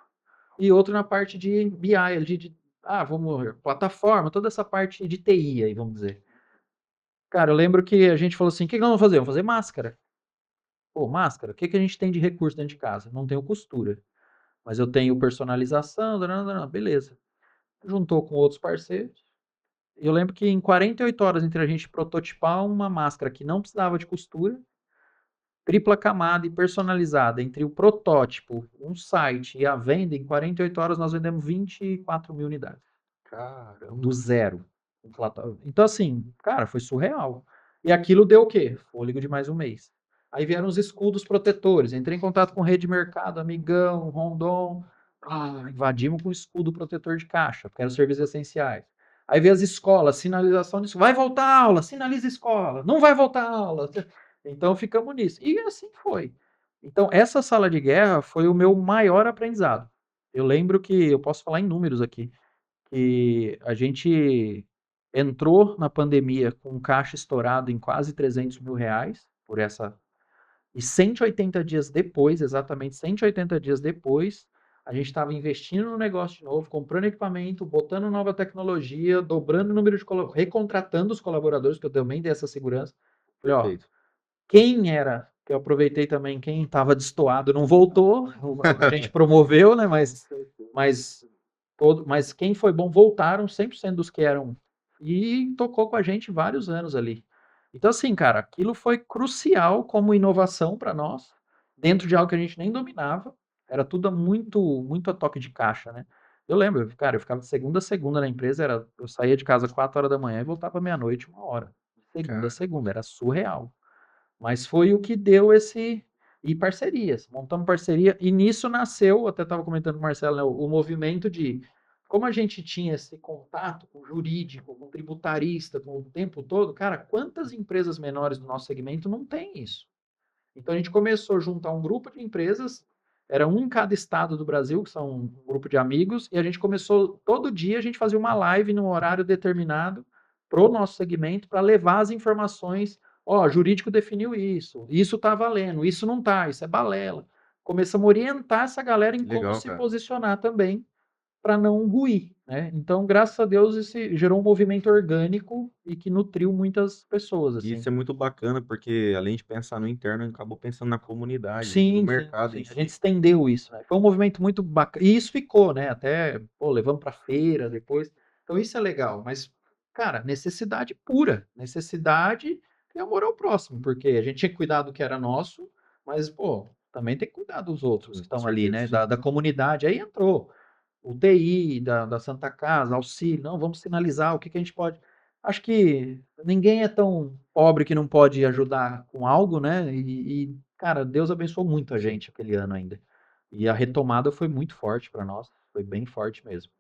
S2: e outro na parte de BI, vamos, plataforma, toda essa parte de TI aí, vamos dizer. Cara, eu lembro que a gente falou assim, o que nós vamos fazer? Vamos fazer máscara. Pô, máscara, o que a gente tem de recurso dentro de casa? Não tenho costura, mas eu tenho personalização, beleza. Juntou com outros parceiros. Eu lembro que em 48 horas entre a gente prototipar uma máscara que não precisava de costura, tripla camada e personalizada, entre o protótipo, um site e a venda, em 48 horas nós vendemos 24 mil unidades.
S4: Caramba.
S2: Do zero. Então, assim, cara, foi surreal. E aquilo deu o quê? Fôlego de mais um mês. Aí vieram os escudos protetores. Entrei em contato com Rede Mercado, Amigão, Rondon. Invadimos com o escudo protetor de caixa, porque eram serviços essenciais. Aí veio as escolas, sinalização disso. Vai voltar a aula, sinaliza a escola. Não vai voltar a aula. Então ficamos nisso. E assim foi. Então, essa sala de guerra foi o meu maior aprendizado. Eu lembro que, eu posso falar em números aqui, que a gente entrou na pandemia com um caixa estourado em quase 300 mil reais por essa. E 180 dias depois, exatamente 180 dias depois, a gente estava investindo no negócio de novo, comprando equipamento, botando nova tecnologia, dobrando o número de recontratando os colaboradores, que eu também dei essa segurança. Falei, ó,
S4: Perfeito.
S2: quem era, que eu aproveitei também, quem estava destoado não voltou, a gente promoveu, né, mas quem foi bom voltaram, 100% dos que eram, e tocou com a gente vários anos ali. Então, assim, cara, aquilo foi crucial como inovação para nós, dentro de algo que a gente nem dominava, era tudo muito, muito a toque de caixa, né? Eu lembro, cara, eu ficava de segunda a segunda na empresa, eu saía de casa 4 horas da manhã e voltava meia-noite, 1 hora. Segunda a segunda, era surreal. Mas foi o que deu esse. E parcerias. Montamos parceria. E nisso nasceu, até estava comentando com o Marcelo, né, o movimento de. Como a gente tinha esse contato com o jurídico, com o tributarista, com o tempo todo, cara, quantas empresas menores do nosso segmento não tem isso? Então a gente começou a juntar um grupo de empresas, era um em cada estado do Brasil, que são um grupo de amigos, e a gente começou, todo dia a gente fazia uma live num horário determinado para o nosso segmento, para levar as informações, ó, jurídico definiu isso está valendo, isso não está, isso é balela. Começamos a orientar essa galera em como
S4: Legal,
S2: se
S4: cara.
S2: posicionar também, para não ruir, né? Então, graças a Deus, isso gerou um movimento orgânico e que nutriu muitas pessoas,
S4: E
S2: assim.
S4: isso é muito bacana, porque além de pensar no interno, acabou pensando na comunidade, no
S2: Sim, sim,
S4: mercado em
S2: sim. A gente
S4: si.
S2: estendeu isso, né? Foi um movimento muito bacana. E isso ficou, né? Até, pô, levamos para feira depois. Então isso é legal. Mas, cara, necessidade pura. Necessidade e amor ao próximo, porque a gente tinha que cuidar do que era nosso, mas, pô, também tem que cuidar dos outros que
S1: Com
S2: estão ali, né?
S1: certeza.
S2: Da comunidade. Aí entrou o TI, da Santa Casa, auxílio, não, vamos sinalizar o que que a gente pode. Acho que ninguém é tão pobre que não pode ajudar com algo, né? Cara, Deus abençoou muito a gente aquele ano ainda. E a retomada foi muito forte para nós, foi bem forte mesmo.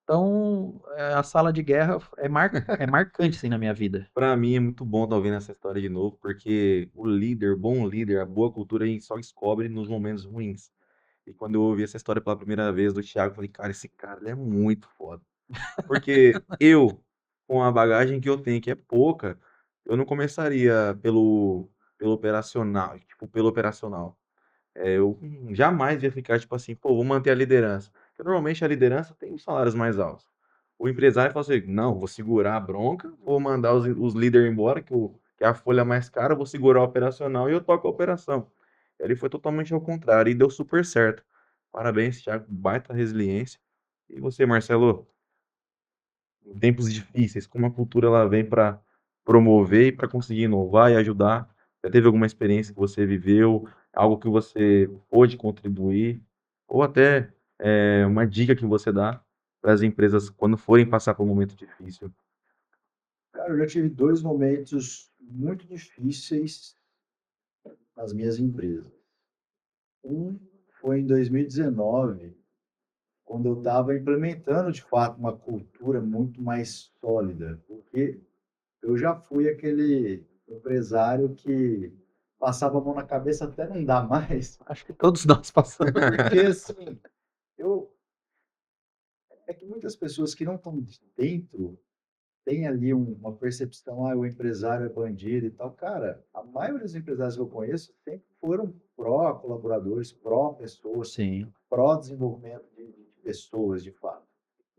S2: Então, a sala de guerra é marcante, assim, na minha vida.
S4: Pra mim é muito bom estar ouvindo essa história de novo, porque o líder, o bom líder, a boa cultura a gente só descobre nos momentos ruins. E quando eu ouvi essa história pela primeira vez do Thiago, eu falei, cara, esse cara ele é muito foda. Porque eu, com a bagagem que eu tenho, que é pouca, eu não começaria pelo operacional, tipo, pelo operacional. Eu jamais ia ficar tipo assim, pô, vou manter a liderança. Porque normalmente a liderança tem os salários mais altos. O empresário fala assim, não, vou segurar a bronca, vou mandar os líderes embora, que é a folha mais cara, vou segurar o operacional e eu toco a operação. Ele foi totalmente ao contrário e deu super certo. Parabéns, Thiago, baita resiliência. E você, Marcelo, em tempos difíceis, como a cultura ela vem para promover e para conseguir inovar e ajudar? Já teve alguma experiência que você viveu, algo que você pôde contribuir, ou até uma dica que você dá para as empresas quando forem passar por um momento difícil?
S3: Cara, eu já tive dois momentos muito difíceis nas minhas empresas. Um foi em 2019, quando eu estava implementando de fato uma cultura muito mais sólida, porque eu já fui aquele empresário que passava a mão na cabeça até não dar mais,
S2: Acho que todos nós passamos.
S3: porque assim, eu é que muitas pessoas que não estão dentro têm ali uma percepção, o empresário é bandido e tal. Cara, a maioria dos empresários que eu conheço sempre foram pró-colaboradores, pró-pessoas,
S2: Sim,
S3: pró-desenvolvimento de pessoas, de fato.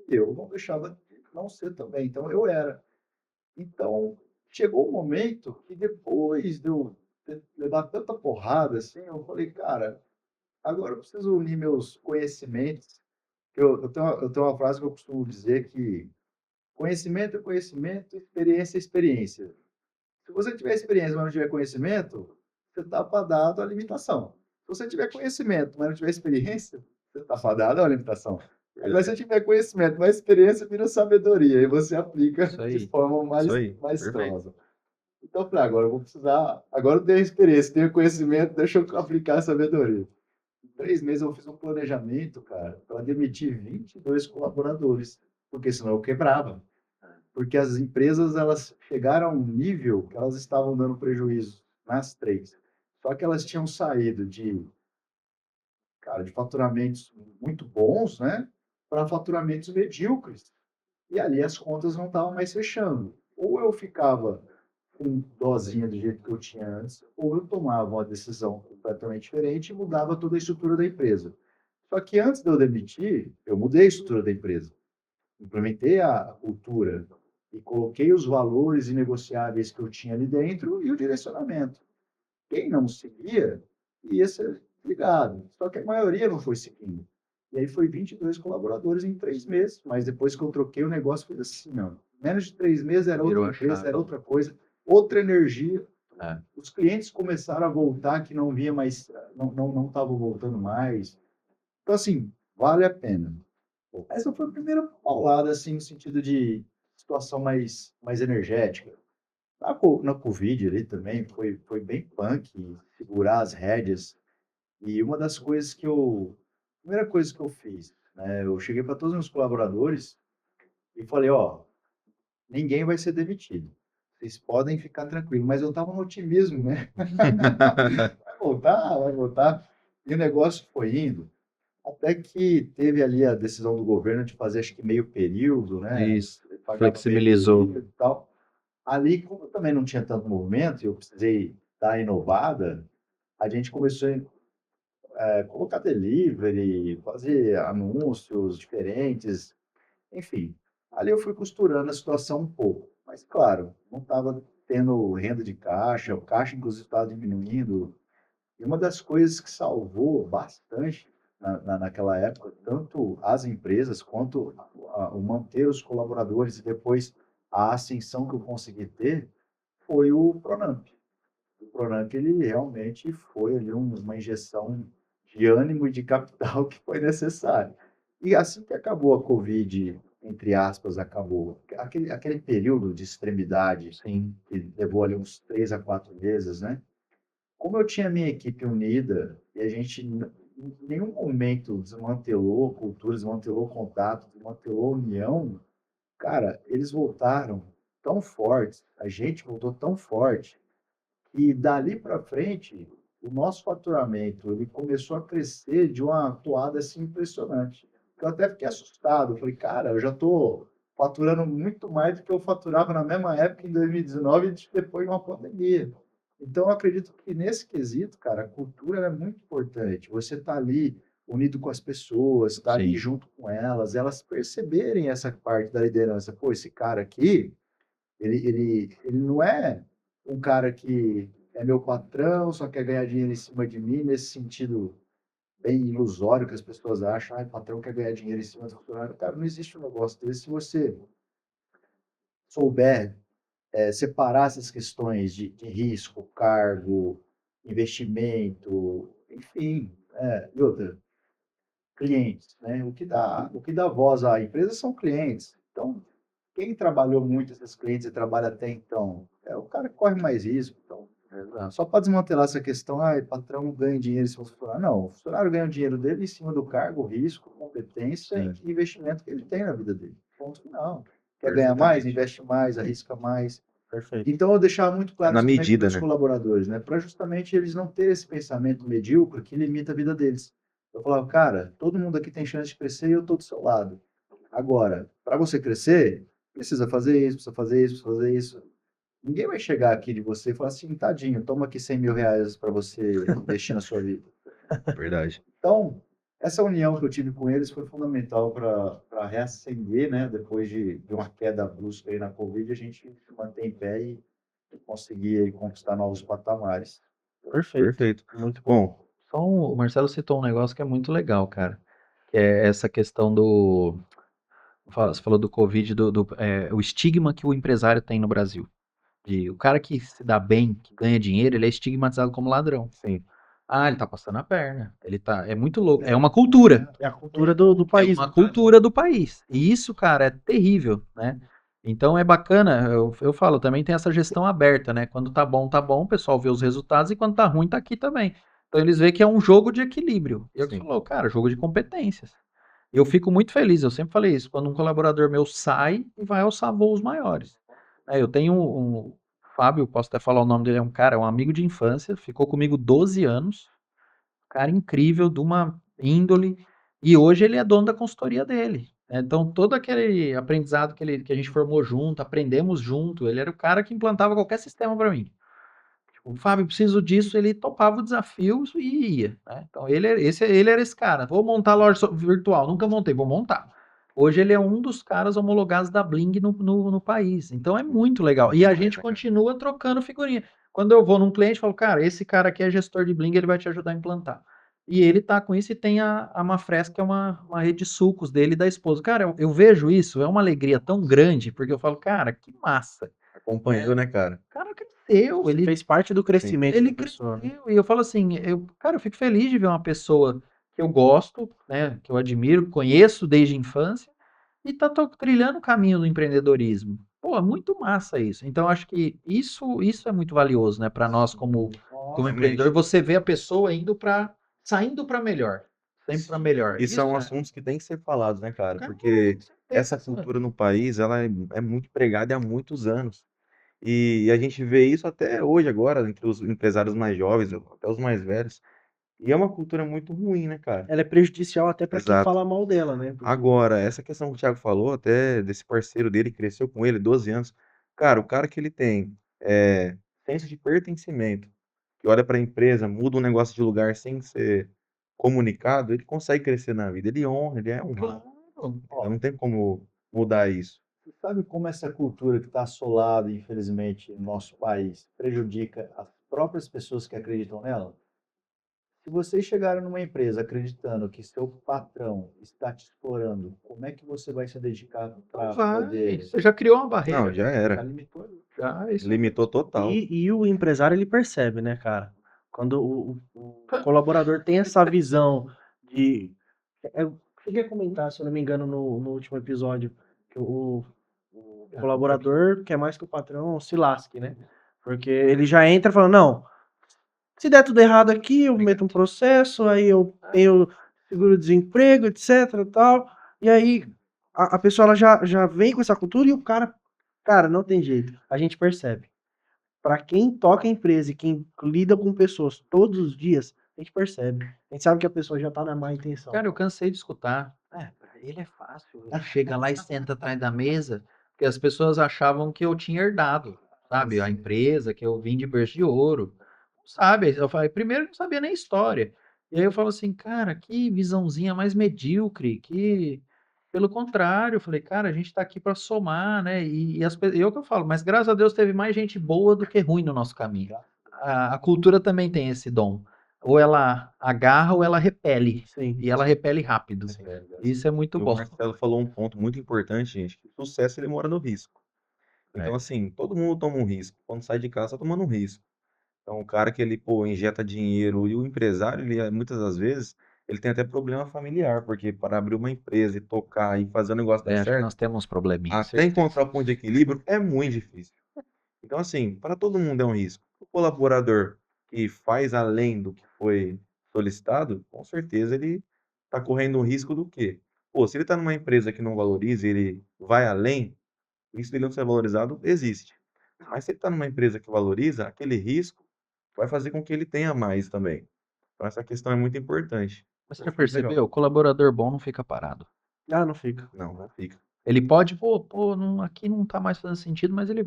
S3: E eu não deixava de não ser também, então eu era. Então, chegou um momento que depois de eu levar tanta porrada assim, eu falei, cara, agora eu preciso unir meus conhecimentos. Eu tenho uma frase que eu costumo dizer que conhecimento é conhecimento, experiência é experiência. Se você tiver experiência, mas não tiver conhecimento, você está fadado à limitação. Se você tiver conhecimento, mas não tiver experiência, você está fadado à limitação. Agora, se você tiver conhecimento, mas experiência vira sabedoria, e você aplica
S2: isso
S3: de
S2: aí,
S3: forma
S2: isso
S3: mais
S2: aí, perfeito.
S3: maestrosa. Então, eu falei, agora eu vou precisar. Agora eu tenho experiência, tenho conhecimento, deixa eu aplicar a sabedoria. Em 3 meses eu fiz um planejamento, cara, para demitir 22 colaboradores, porque senão eu quebrava. Porque as empresas elas chegaram a um nível que elas estavam dando prejuízo nas três. Só que elas tinham saído de faturamentos muito bons, né, para faturamentos medíocres. E ali as contas não estavam mais fechando. Ou eu ficava com dosinha do jeito que eu tinha antes, ou eu tomava uma decisão completamente diferente e mudava toda a estrutura da empresa. Só que antes de eu demitir, eu mudei a estrutura da empresa, implementei a cultura e coloquei os valores inegociáveis que eu tinha ali dentro e o direcionamento. Quem não seguia ia ser ligado. Só que a maioria não foi seguindo. E aí foi 22 colaboradores em 3 meses. Mas depois que eu troquei o negócio, foi assim, não. Menos de 3 meses era outra
S2: Virou a
S3: empresa,
S2: chave.
S3: era outra coisa, outra energia.
S2: É.
S3: Os clientes começaram a voltar que não via mais, não estavam voltando mais. Então, assim, vale a pena. Essa foi a primeira paulada, assim, no sentido de situação mais energética. Na Covid ali também foi bem punk segurar as rédeas. E uma das coisas primeira coisa que eu fiz, né, eu cheguei para todos os meus colaboradores e falei, ó, ninguém vai ser demitido. Vocês podem ficar tranquilos, mas eu estava no otimismo, né? Vai voltar, vai voltar. E o negócio foi indo, até que teve ali a decisão do governo de fazer, acho que meio período, né?
S2: Isso,
S3: Pagava meio
S2: flexibilizou.
S3: período e tal. Ali, como também não tinha tanto movimento, e eu precisei dar inovada, a gente começou a colocar delivery, fazer anúncios diferentes, enfim. Ali eu fui costurando a situação um pouco, mas claro, não estava tendo renda de caixa, o caixa inclusive estava diminuindo. E uma das coisas que salvou bastante naquela época, tanto as empresas quanto o manter os colaboradores e depois a ascensão que eu consegui ter, foi o Pronamp. O Pronamp, ele realmente foi ali uma injeção de ânimo e de capital que foi necessária. E assim que acabou a Covid, entre aspas, acabou, aquele período de extremidade
S2: Sim,
S3: que levou ali uns 3 a 4 meses, né? Como eu tinha minha equipe unida e a gente em nenhum momento desmantelou a cultura, desmantelou o contato, desmantelou a união, cara, eles voltaram tão fortes, a gente voltou tão forte, e dali para frente, o nosso faturamento ele começou a crescer de uma toada assim impressionante. Eu até fiquei assustado. Eu falei, cara, eu já estou faturando muito mais do que eu faturava na mesma época em 2019, depois de uma pandemia. Então, eu acredito que nesse quesito, cara, a cultura é muito importante. Você tá ali unido com as pessoas, tá ali
S2: sim,
S3: junto com elas perceberem essa parte da liderança. Pô, esse cara aqui, ele não é um cara que é meu patrão, só quer ganhar dinheiro em cima de mim, nesse sentido bem ilusório que as pessoas acham, ah, o patrão quer ganhar dinheiro em cima do funcionário. Cara, não existe um negócio desse. Se você souber separar essas questões de risco, cargo, investimento, enfim, e outra, clientes, né? O que dá voz à empresa são clientes. Então, quem trabalhou muito esses clientes e trabalha até então, é o cara que corre mais risco. Então,
S2: exato.
S3: só para desmantelar essa questão, ah, patrão ganha dinheiro em cima do funcionário. Não, o funcionário ganha o dinheiro dele em cima do cargo, risco, competência
S2: Sim,
S3: e investimento que ele tem na vida dele. Ponto final. Quer ganhar mais,
S1: Perfeitamente.
S3: investe mais, arrisca mais.
S1: Perfeito.
S3: Então, eu deixava muito
S4: É
S3: claro
S4: na
S3: isso também para
S4: medida,
S3: os
S4: né?
S3: colaboradores, né? Para justamente eles não terem esse pensamento medíocre que limita a vida deles. Eu falava, cara, todo mundo aqui tem chance de crescer e eu estou do seu lado. Agora, para você crescer, precisa fazer isso, precisa fazer isso, precisa fazer isso. Ninguém vai chegar aqui de você e falar assim, tadinho, toma aqui 100 mil reais para você investir na sua vida.
S4: Verdade.
S3: Então, essa união que eu tive com eles foi fundamental para reacender, né? Depois de uma queda brusca aí na Covid, a gente se manter em pé e conseguir aí conquistar novos patamares.
S1: Perfeito.
S4: Perfeito.
S1: Muito bom.
S4: Bom,
S2: O Marcelo citou um negócio que é muito legal, cara, que é essa questão do, você falou do Covid, o estigma que o empresário tem no Brasil. O cara que se dá bem, que ganha dinheiro, ele é estigmatizado como ladrão.
S4: sim.
S2: Ah, ele tá passando a perna. É muito louco. É uma cultura.
S1: É a cultura do
S2: É
S1: país,
S2: uma
S1: no caso.
S2: cultura do país. E isso, cara, é terrível, né? Então é bacana, eu falo, também tem essa gestão aberta, né? Quando tá bom, o pessoal vê os resultados e quando tá ruim, tá aqui também. Então eles veem que é um jogo de equilíbrio. E eu que
S4: Sim.
S2: falou, cara, jogo de competências. Eu fico muito feliz, eu sempre falei isso, quando um colaborador meu sai e vai alçar voos maiores. Eu tenho um Fábio, posso até falar o nome dele, é um cara, é um amigo de infância, ficou comigo 12 anos, cara incrível, de uma índole, e hoje ele é dono da consultoria dele. Então, todo aquele aprendizado que a gente formou junto, aprendemos junto, ele era o cara que implantava qualquer sistema para mim. Tipo, Fábio, preciso disso, ele topava o desafio e ia, né? Então, ele era esse cara. Vou montar loja virtual, nunca montei, vou montar. Hoje ele é um dos caras homologados da Bling no país. Então é muito legal. E a gente continua trocando figurinha. Quando eu vou num cliente, eu falo, cara, esse cara aqui é gestor de Bling, ele vai te ajudar a implantar. E ele tá com isso e tem a Mafres, que é uma rede de sucos dele e da esposa. Cara, eu vejo isso, é uma alegria tão grande, porque eu falo, cara, que massa.
S4: Acompanhou, né, cara?
S2: O cara cresceu,
S1: Você
S2: ele
S1: fez parte do
S4: Sim.
S1: crescimento
S2: ele
S1: da pessoa, né?
S2: cresceu, e eu falo assim, cara, eu fico feliz de ver uma pessoa que eu gosto, né, que eu admiro, conheço desde a infância, e tá trilhando o caminho do empreendedorismo. Pô, é muito massa isso. Então, acho que isso é muito valioso, né, para nós como empreendedor,
S4: Realmente.
S2: você vê a pessoa saindo para melhor, sempre para melhor.
S4: Isso é um
S2: Isso
S4: assunto que tem que ser falado, né, cara?
S2: cara,
S4: Porque
S2: com
S4: essa
S2: certeza.
S4: cultura no país, ela é muito pregada há muitos anos. E a gente vê isso até hoje agora, entre os empresários mais jovens, até os mais velhos. E é uma cultura muito ruim, né, cara?
S1: Ela é prejudicial até para quem
S4: Exato.
S1: fala mal dela, né? Porque
S4: Agora, essa questão que o Thiago falou, até desse parceiro dele, que cresceu com ele 12 anos. Cara, o cara que ele tem senso de pertencimento, que olha para a empresa, muda um negócio de lugar sem ser comunicado, ele consegue crescer na vida. Ele honra, ele é honrado.
S2: Claro.
S4: Então,
S3: Ó,
S4: não tem como mudar isso.
S3: você sabe como essa cultura que está assolada, infelizmente, no nosso país, prejudica as próprias pessoas que acreditam nela? Se vocês chegaram numa empresa acreditando que seu patrão está te explorando, como é que você vai se dedicar para
S2: Não vai.
S3: poder...
S2: Você já criou uma
S4: Não,
S2: barreira.
S4: já
S3: Já
S4: era.
S3: limitou ali.
S2: Já, isso.
S4: Limitou total.
S1: E o empresário, ele percebe, né, cara? Quando o colaborador tem essa visão de... Eu cheguei a comentar, se eu não me engano, no último episódio, que o colaborador quer mais que o patrão se lasque, né? Porque ele já entra falando, não, se der tudo errado aqui, eu meto um processo, aí eu tenho seguro-desemprego, etc, tal. E aí a pessoa ela já vem com essa cultura e o cara, não tem jeito. A gente percebe. Pra quem toca a empresa e quem lida com pessoas todos os dias, a gente percebe. A gente sabe que a pessoa já tá na má intenção.
S2: Cara, eu cansei de escutar. Pra ele é fácil. Ele chega lá e senta atrás da mesa, porque as pessoas achavam que eu tinha herdado, sabe? A empresa, que eu vim de berço de ouro. Sabe? Eu falei, primeiro eu não sabia nem a história. E aí eu falo assim, cara, que visãozinha mais medíocre, que... Pelo contrário, eu falei, cara, a gente tá aqui para somar, né? E é o que eu falo, mas graças a Deus teve mais gente boa do que ruim no nosso caminho. A cultura também tem esse dom. Ou ela agarra ou ela repele.
S1: Sim.
S2: E ela repele rápido. Isso é muito
S4: E o
S2: bom.
S4: Marcelo falou um ponto muito importante, gente, que o sucesso ele mora no risco. Então, assim, todo mundo toma um risco. Quando sai de casa, tá tomando um risco. Então, o cara que ele, pô, injeta dinheiro, e o empresário, ele, muitas das vezes, ele tem até problema familiar, porque para abrir uma empresa e tocar e fazer o negócio dar
S2: Acho que
S4: certo,
S2: nós temos probleminhas.
S4: até encontrar o ponto de equilíbrio é muito difícil. Então, assim, para todo mundo é um risco. O colaborador que faz além do que foi solicitado, com certeza ele está correndo um risco do quê? Pô, se ele está numa empresa que não valoriza e ele vai além, o risco dele não ser valorizado existe. Mas se ele está numa empresa que valoriza, aquele risco vai fazer com que ele tenha mais também. Então, essa questão é muito importante.
S2: Mas você
S4: Pô,
S2: já
S4: foi legal.
S2: percebeu? O colaborador bom não fica parado.
S1: Ah, não fica.
S4: Não, não fica.
S2: Ele pode, aqui não tá mais fazendo sentido, mas ele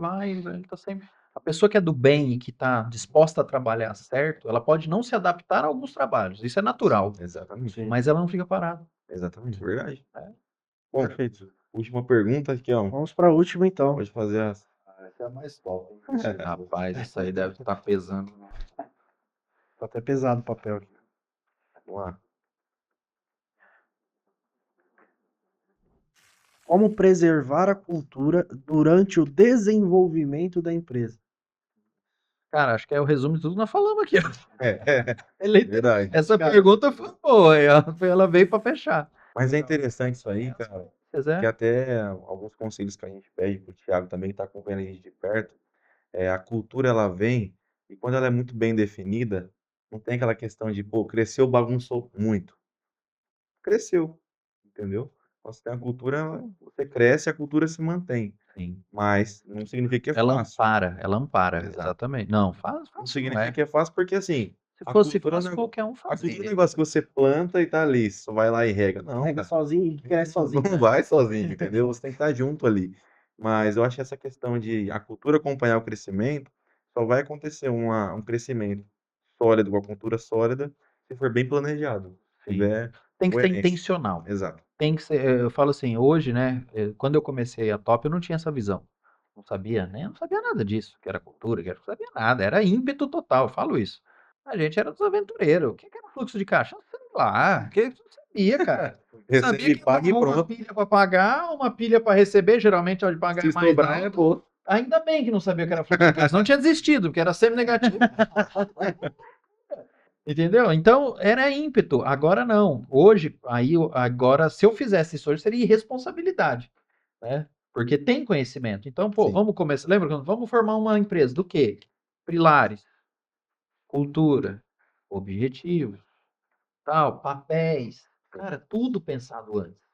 S2: tá sempre. A pessoa que é do bem e que tá disposta a trabalhar certo, ela pode não se adaptar a alguns trabalhos. Isso é natural.
S4: Exatamente.
S1: Sim.
S2: Mas ela não fica parada.
S4: Exatamente, verdade.
S2: É.
S4: Bom,
S1: Perfeito.
S4: última pergunta aqui, ó.
S1: Vamos pra última, então.
S4: Pode fazer as.
S3: Essa é a mais top, hein?
S2: Rapaz, isso aí deve estar pesando.
S1: Tá até pesado o papel aqui.
S4: Vamos lá.
S1: Como preservar a cultura durante o desenvolvimento da empresa?
S2: Cara, acho que é o resumo de tudo que nós falamos aqui.
S4: É verdade.
S2: Essa pergunta foi boa, ela veio para fechar.
S4: Mas é interessante isso aí, cara.
S2: Se quiser.
S4: Que até alguns conselhos que a gente pede pro Thiago também, que tá acompanhando a gente de perto, a cultura ela vem, e quando ela é muito bem definida, não tem aquela questão de, pô, cresceu, bagunçou muito. Cresceu, entendeu? Quando você tem a cultura, você cresce, a cultura se mantém.
S2: Sim.
S4: Mas não significa que é
S2: Ela
S4: fácil.
S2: ampara,
S4: Exato.
S2: exatamente. Não, faz
S4: Não
S2: não
S4: significa
S2: é.
S4: que é fácil, porque assim,
S2: Se
S4: a
S2: fosse
S4: cultura
S2: fácil,
S4: não é-
S2: qualquer um
S4: a cultura é um
S2: fazia.
S4: negócio que você planta e tá ali, só vai lá e rega. Não,
S1: Pega
S4: cara.
S1: sozinho e cresce sozinho.
S4: Não vai sozinho, entendeu? Você tem que estar junto ali. Mas eu acho que essa questão de a cultura acompanhar o crescimento, só vai acontecer um crescimento sólido, com a cultura sólida, se for bem planejado. Se
S2: Sim.
S4: tiver
S2: Tem que ser
S4: coerência.
S2: intencional.
S4: Exato.
S2: Tem que ser, eu falo assim, hoje, né, quando eu comecei a Top, eu não tinha essa visão. Não sabia, né? Não sabia nada disso, que era cultura, não sabia nada, era ímpeto total, eu falo isso. A gente era dos aventureiros. O que era fluxo de caixa? Sei lá, que eu não sabia, cara. Eu sabia
S4: Recebe,
S2: que
S4: paga e
S2: uma
S4: pronto.
S2: pilha para pagar, uma pilha para receber, geralmente onde pagar
S4: Se
S2: é mais
S4: sobrar, é
S2: alto.
S4: boa.
S2: Ainda bem que não sabia que era fluxo de caixa, não tinha desistido, porque era sempre negativo. Entendeu? Então, era ímpeto. Agora não. Hoje, agora, se eu fizesse isso hoje, seria irresponsabilidade, né? Porque tem conhecimento. Então, pô,
S4: Sim.
S2: vamos começar. Lembra? Vamos formar uma empresa do quê? Pilares, cultura, objetivos, tal, papéis. Cara, tudo pensado antes.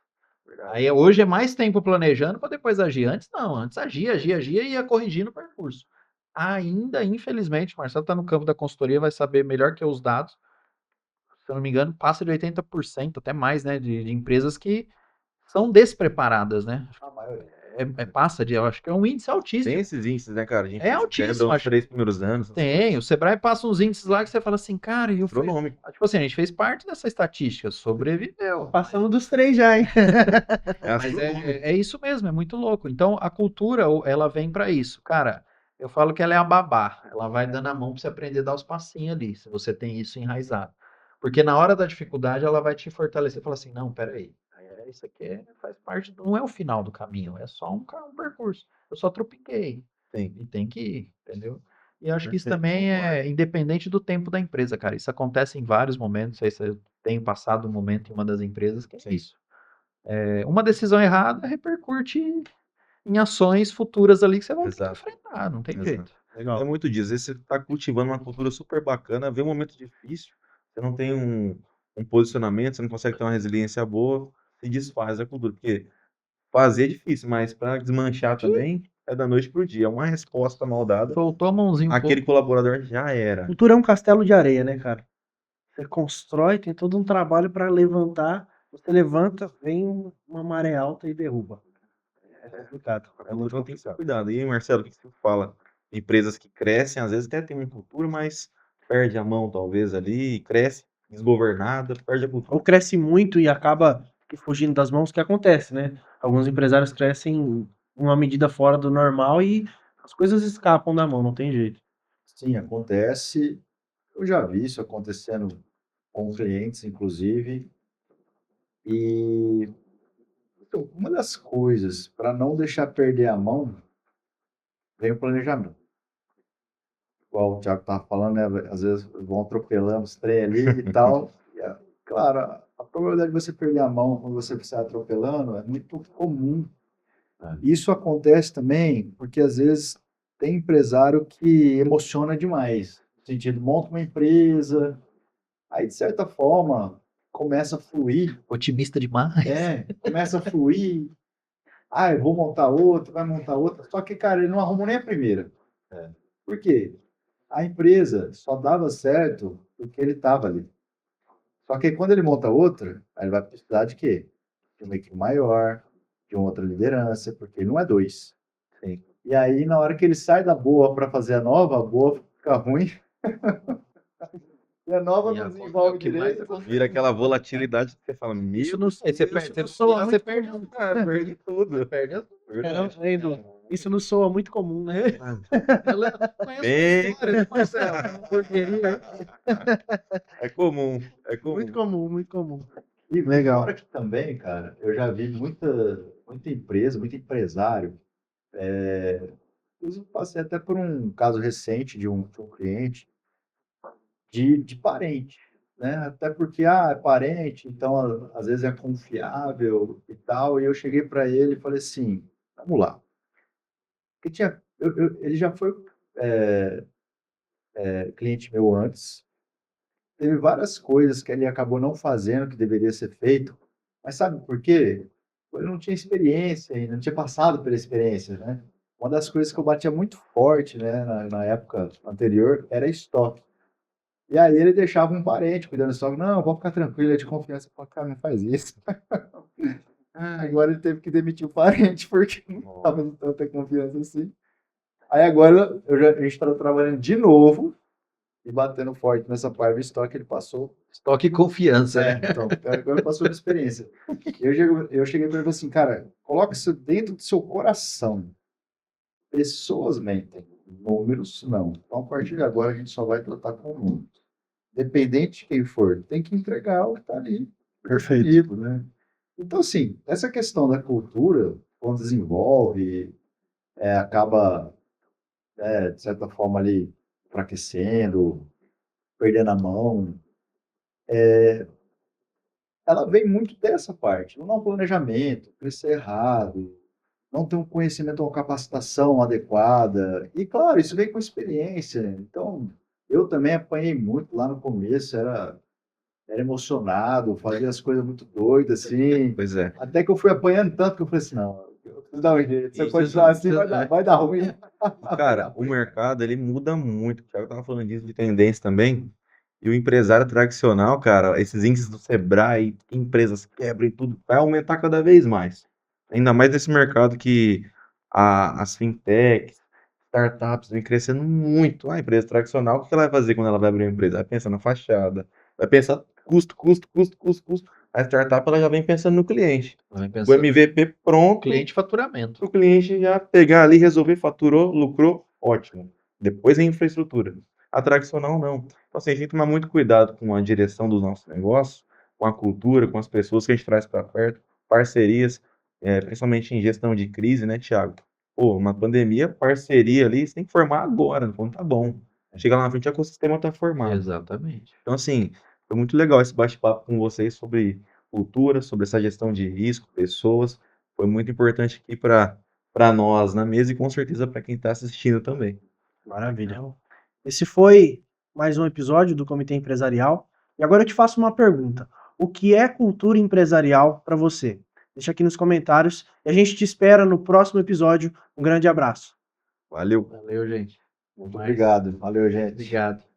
S2: Aí hoje é mais tempo planejando para depois agir. Antes não, antes agia e ia corrigindo o percurso. Ainda, infelizmente, o Marcelo está no campo da consultoria, vai saber melhor que eu os dados. Se eu não me engano, passa de 80%, até mais, né, de empresas que são despreparadas, né?
S3: A maioria.
S2: Passa de, eu acho que é um índice altíssimo.
S4: Tem esses índices, né, cara? A gente
S2: É altíssimo,
S4: quebra os
S2: acho.
S4: 3 primeiros anos.
S2: Tem, o Sebrae passa uns índices lá que você fala assim, cara, eu fui...
S4: Astronômico.
S2: Tipo assim, a gente fez parte dessa estatística, sobreviveu.
S1: Passamos dos 3 já, hein?
S4: É
S2: Mas
S4: astronômico.
S2: é isso mesmo, é muito louco. Então, a cultura, ela vem para isso. Cara, eu falo que ela é a babá. Ela vai dando a mão para você aprender a dar os passinhos ali, se você tem isso enraizado. Porque na hora da dificuldade ela vai te fortalecer e falar assim, não, peraí, isso aqui faz parte, não é o final do caminho, é só um percurso. Eu só tropiquei
S4: Sim,
S2: e tem que ir, entendeu? E eu acho que isso
S4: perfeito,
S2: também
S4: concordo.
S2: é independente do tempo da empresa, cara. Isso acontece em vários momentos. Não sei se eu tenho passado um momento em uma das empresas que é
S4: Sim.
S2: isso. Uma decisão errada repercute em ações futuras ali que você vai ter que
S4: Exato,
S2: enfrentar, não tem
S4: exato.
S2: jeito.
S4: É
S1: Legal.
S4: muito disso. Às vezes você tá cultivando uma cultura super bacana, vem um momento difícil, você não tem um posicionamento, você não consegue ter uma resiliência boa, se desfaz a cultura. Porque fazer é difícil, mas para desmanchar também é da noite pro dia. É uma resposta mal dada,
S2: Soltou a mãozinha um
S4: aquele
S2: pouco.
S4: colaborador já era.
S1: Cultura é um castelo de areia, né, cara? Você constrói, tem todo um trabalho para levantar. Você levanta, vem uma maré alta e derruba. É complicado. É muito
S4: Então tem que ter
S1: complicado.
S4: cuidado. E, Marcelo, o que você fala? Empresas que crescem, às vezes até tem uma cultura, mas perde a mão, talvez, ali, cresce desgovernada, perde a cultura.
S1: Ou cresce muito e acaba fugindo das mãos, que acontece, né? Alguns empresários crescem uma medida fora do normal e as coisas escapam da mão, não tem jeito.
S3: Sim, acontece. Eu já vi isso acontecendo com clientes, inclusive. E então, uma das coisas para não deixar perder a mão vem o planejamento. Igual o Thiago estava falando, né? Às vezes vão atropelando os trem ali e tal. Claro, a probabilidade de você perder a mão quando você sai atropelando é muito comum. Isso acontece também porque às vezes tem empresário que emociona demais. No sentido, monta uma empresa, aí de certa forma começa a fluir.
S2: Otimista demais.
S3: Começa a fluir. Ah, eu vou montar outra, vai montar outra. Só que, cara, ele não arrumou nem a primeira. Por quê? A empresa só dava certo porque ele estava ali. Só que quando ele monta outra, aí ele vai precisar de quê? De uma equipe maior, de uma outra liderança, porque ele não é dois.
S4: Sim.
S3: E aí, na hora que ele sai da boa para fazer a boa fica ruim. E a nova
S2: E
S3: não
S2: é
S3: desenvolve
S2: o que mais
S3: direito.
S4: Vira aquela volatilidade que você fala,
S1: Isso
S4: meu
S1: não,
S2: Aí você
S1: isso
S2: perde,
S1: não soa
S2: você
S1: muito
S2: perde,
S1: comum.
S4: perde tudo.
S2: perde as
S4: Verdade.
S1: Isso não soa muito comum, né?
S2: Eu conheço
S4: Bem,
S2: uma história, Marcelo. Porqueria.
S4: é comum, é
S1: Muito
S4: comum.
S1: comum, muito comum.
S3: E
S1: Legal.
S3: fora que também, cara, eu já vi muita empresa, muito empresário. Eu passei até por um caso recente de um cliente de parente, né? Até porque, é parente, então às vezes é confiável e tal. E eu cheguei para ele e falei assim: vamos lá. Porque ele já foi cliente meu antes, teve várias coisas que ele acabou não fazendo que deveria ser feito, mas sabe por quê? Ele não tinha experiência ainda, não tinha passado pela experiência, né? Uma das coisas que eu batia muito forte, né, na época anterior, era estoque. E aí ele deixava um parente cuidando do estoque. Não, pode ficar tranquilo, é de confiança. Eu falei, cara, não faz isso. Agora ele teve que demitir o parente, porque não estava dando tanta confiança assim. Aí agora a gente está trabalhando de novo e batendo forte nessa parte do estoque, ele passou.
S2: Estoque e confiança, né?
S3: Então, agora passou de experiência. Eu cheguei para ele assim, cara, coloca isso dentro do seu coração. Pessoas mentem, números não. Então, a partir de agora, a gente só vai tratar com números. Dependente de quem for, tem que entregar o que está ali.
S1: Perfeito.
S3: Definido, né? Então, assim, essa questão da cultura, quando desenvolve, acaba, de certa forma, ali, enfraquecendo, perdendo a mão, ela vem muito dessa parte. Não há um planejamento, crescer errado, não ter um conhecimento ou capacitação adequada. E, claro, isso vem com experiência. Então, eu também apanhei muito lá no começo, era emocionado, fazia as coisas muito doidas, assim.
S4: Pois é.
S3: Até que eu fui apanhando tanto que eu falei assim, não, eu preciso dar um jeito. Se eu
S2: Isso
S3: continuar assim,
S2: isso
S3: vai dar ruim.
S4: Cara, o mercado, ele muda muito. O Thiago tava falando disso de tendência também. E o empresário tradicional, cara, esses índices do Sebrae, que empresas quebram e tudo, vai aumentar cada vez mais. Ainda mais nesse mercado que as fintechs, startups vem crescendo muito. A empresa tradicional, o que ela vai fazer quando ela vai abrir uma empresa? Vai pensar na fachada, vai pensar custo, custo, custo, custo, custo. A startup, ela já vem pensando no cliente.
S2: Vem
S4: O
S2: pensando,
S4: MVP pronto,
S2: cliente faturamento.
S4: para o cliente já pegar ali, resolver, faturou, lucrou, ótimo. Depois a infraestrutura. A tradicional não. Então, assim, a gente tem que tomar muito cuidado com a direção do nosso negócio, com a cultura, com as pessoas que a gente traz para perto, parcerias, principalmente em gestão de crise, né, Thiago? Pô, uma pandemia, parceria ali, você tem que formar agora, quando tá bom. Chega lá na frente, o ecossistema tá formado.
S2: Exatamente.
S4: Então, assim, foi muito legal esse bate-papo com vocês sobre cultura, sobre essa gestão de risco, pessoas. Foi muito importante aqui para nós na mesa e com certeza para quem está assistindo também.
S1: Maravilha. Esse foi mais um episódio do Comitê Empresarial. E agora eu te faço uma pergunta. O que é cultura empresarial para você? Deixa aqui nos comentários e a gente te espera no próximo episódio. Um grande abraço.
S4: Valeu!
S2: Valeu, gente.
S3: Muito
S2: Mais.
S3: obrigado. Valeu, gente.
S2: Obrigado.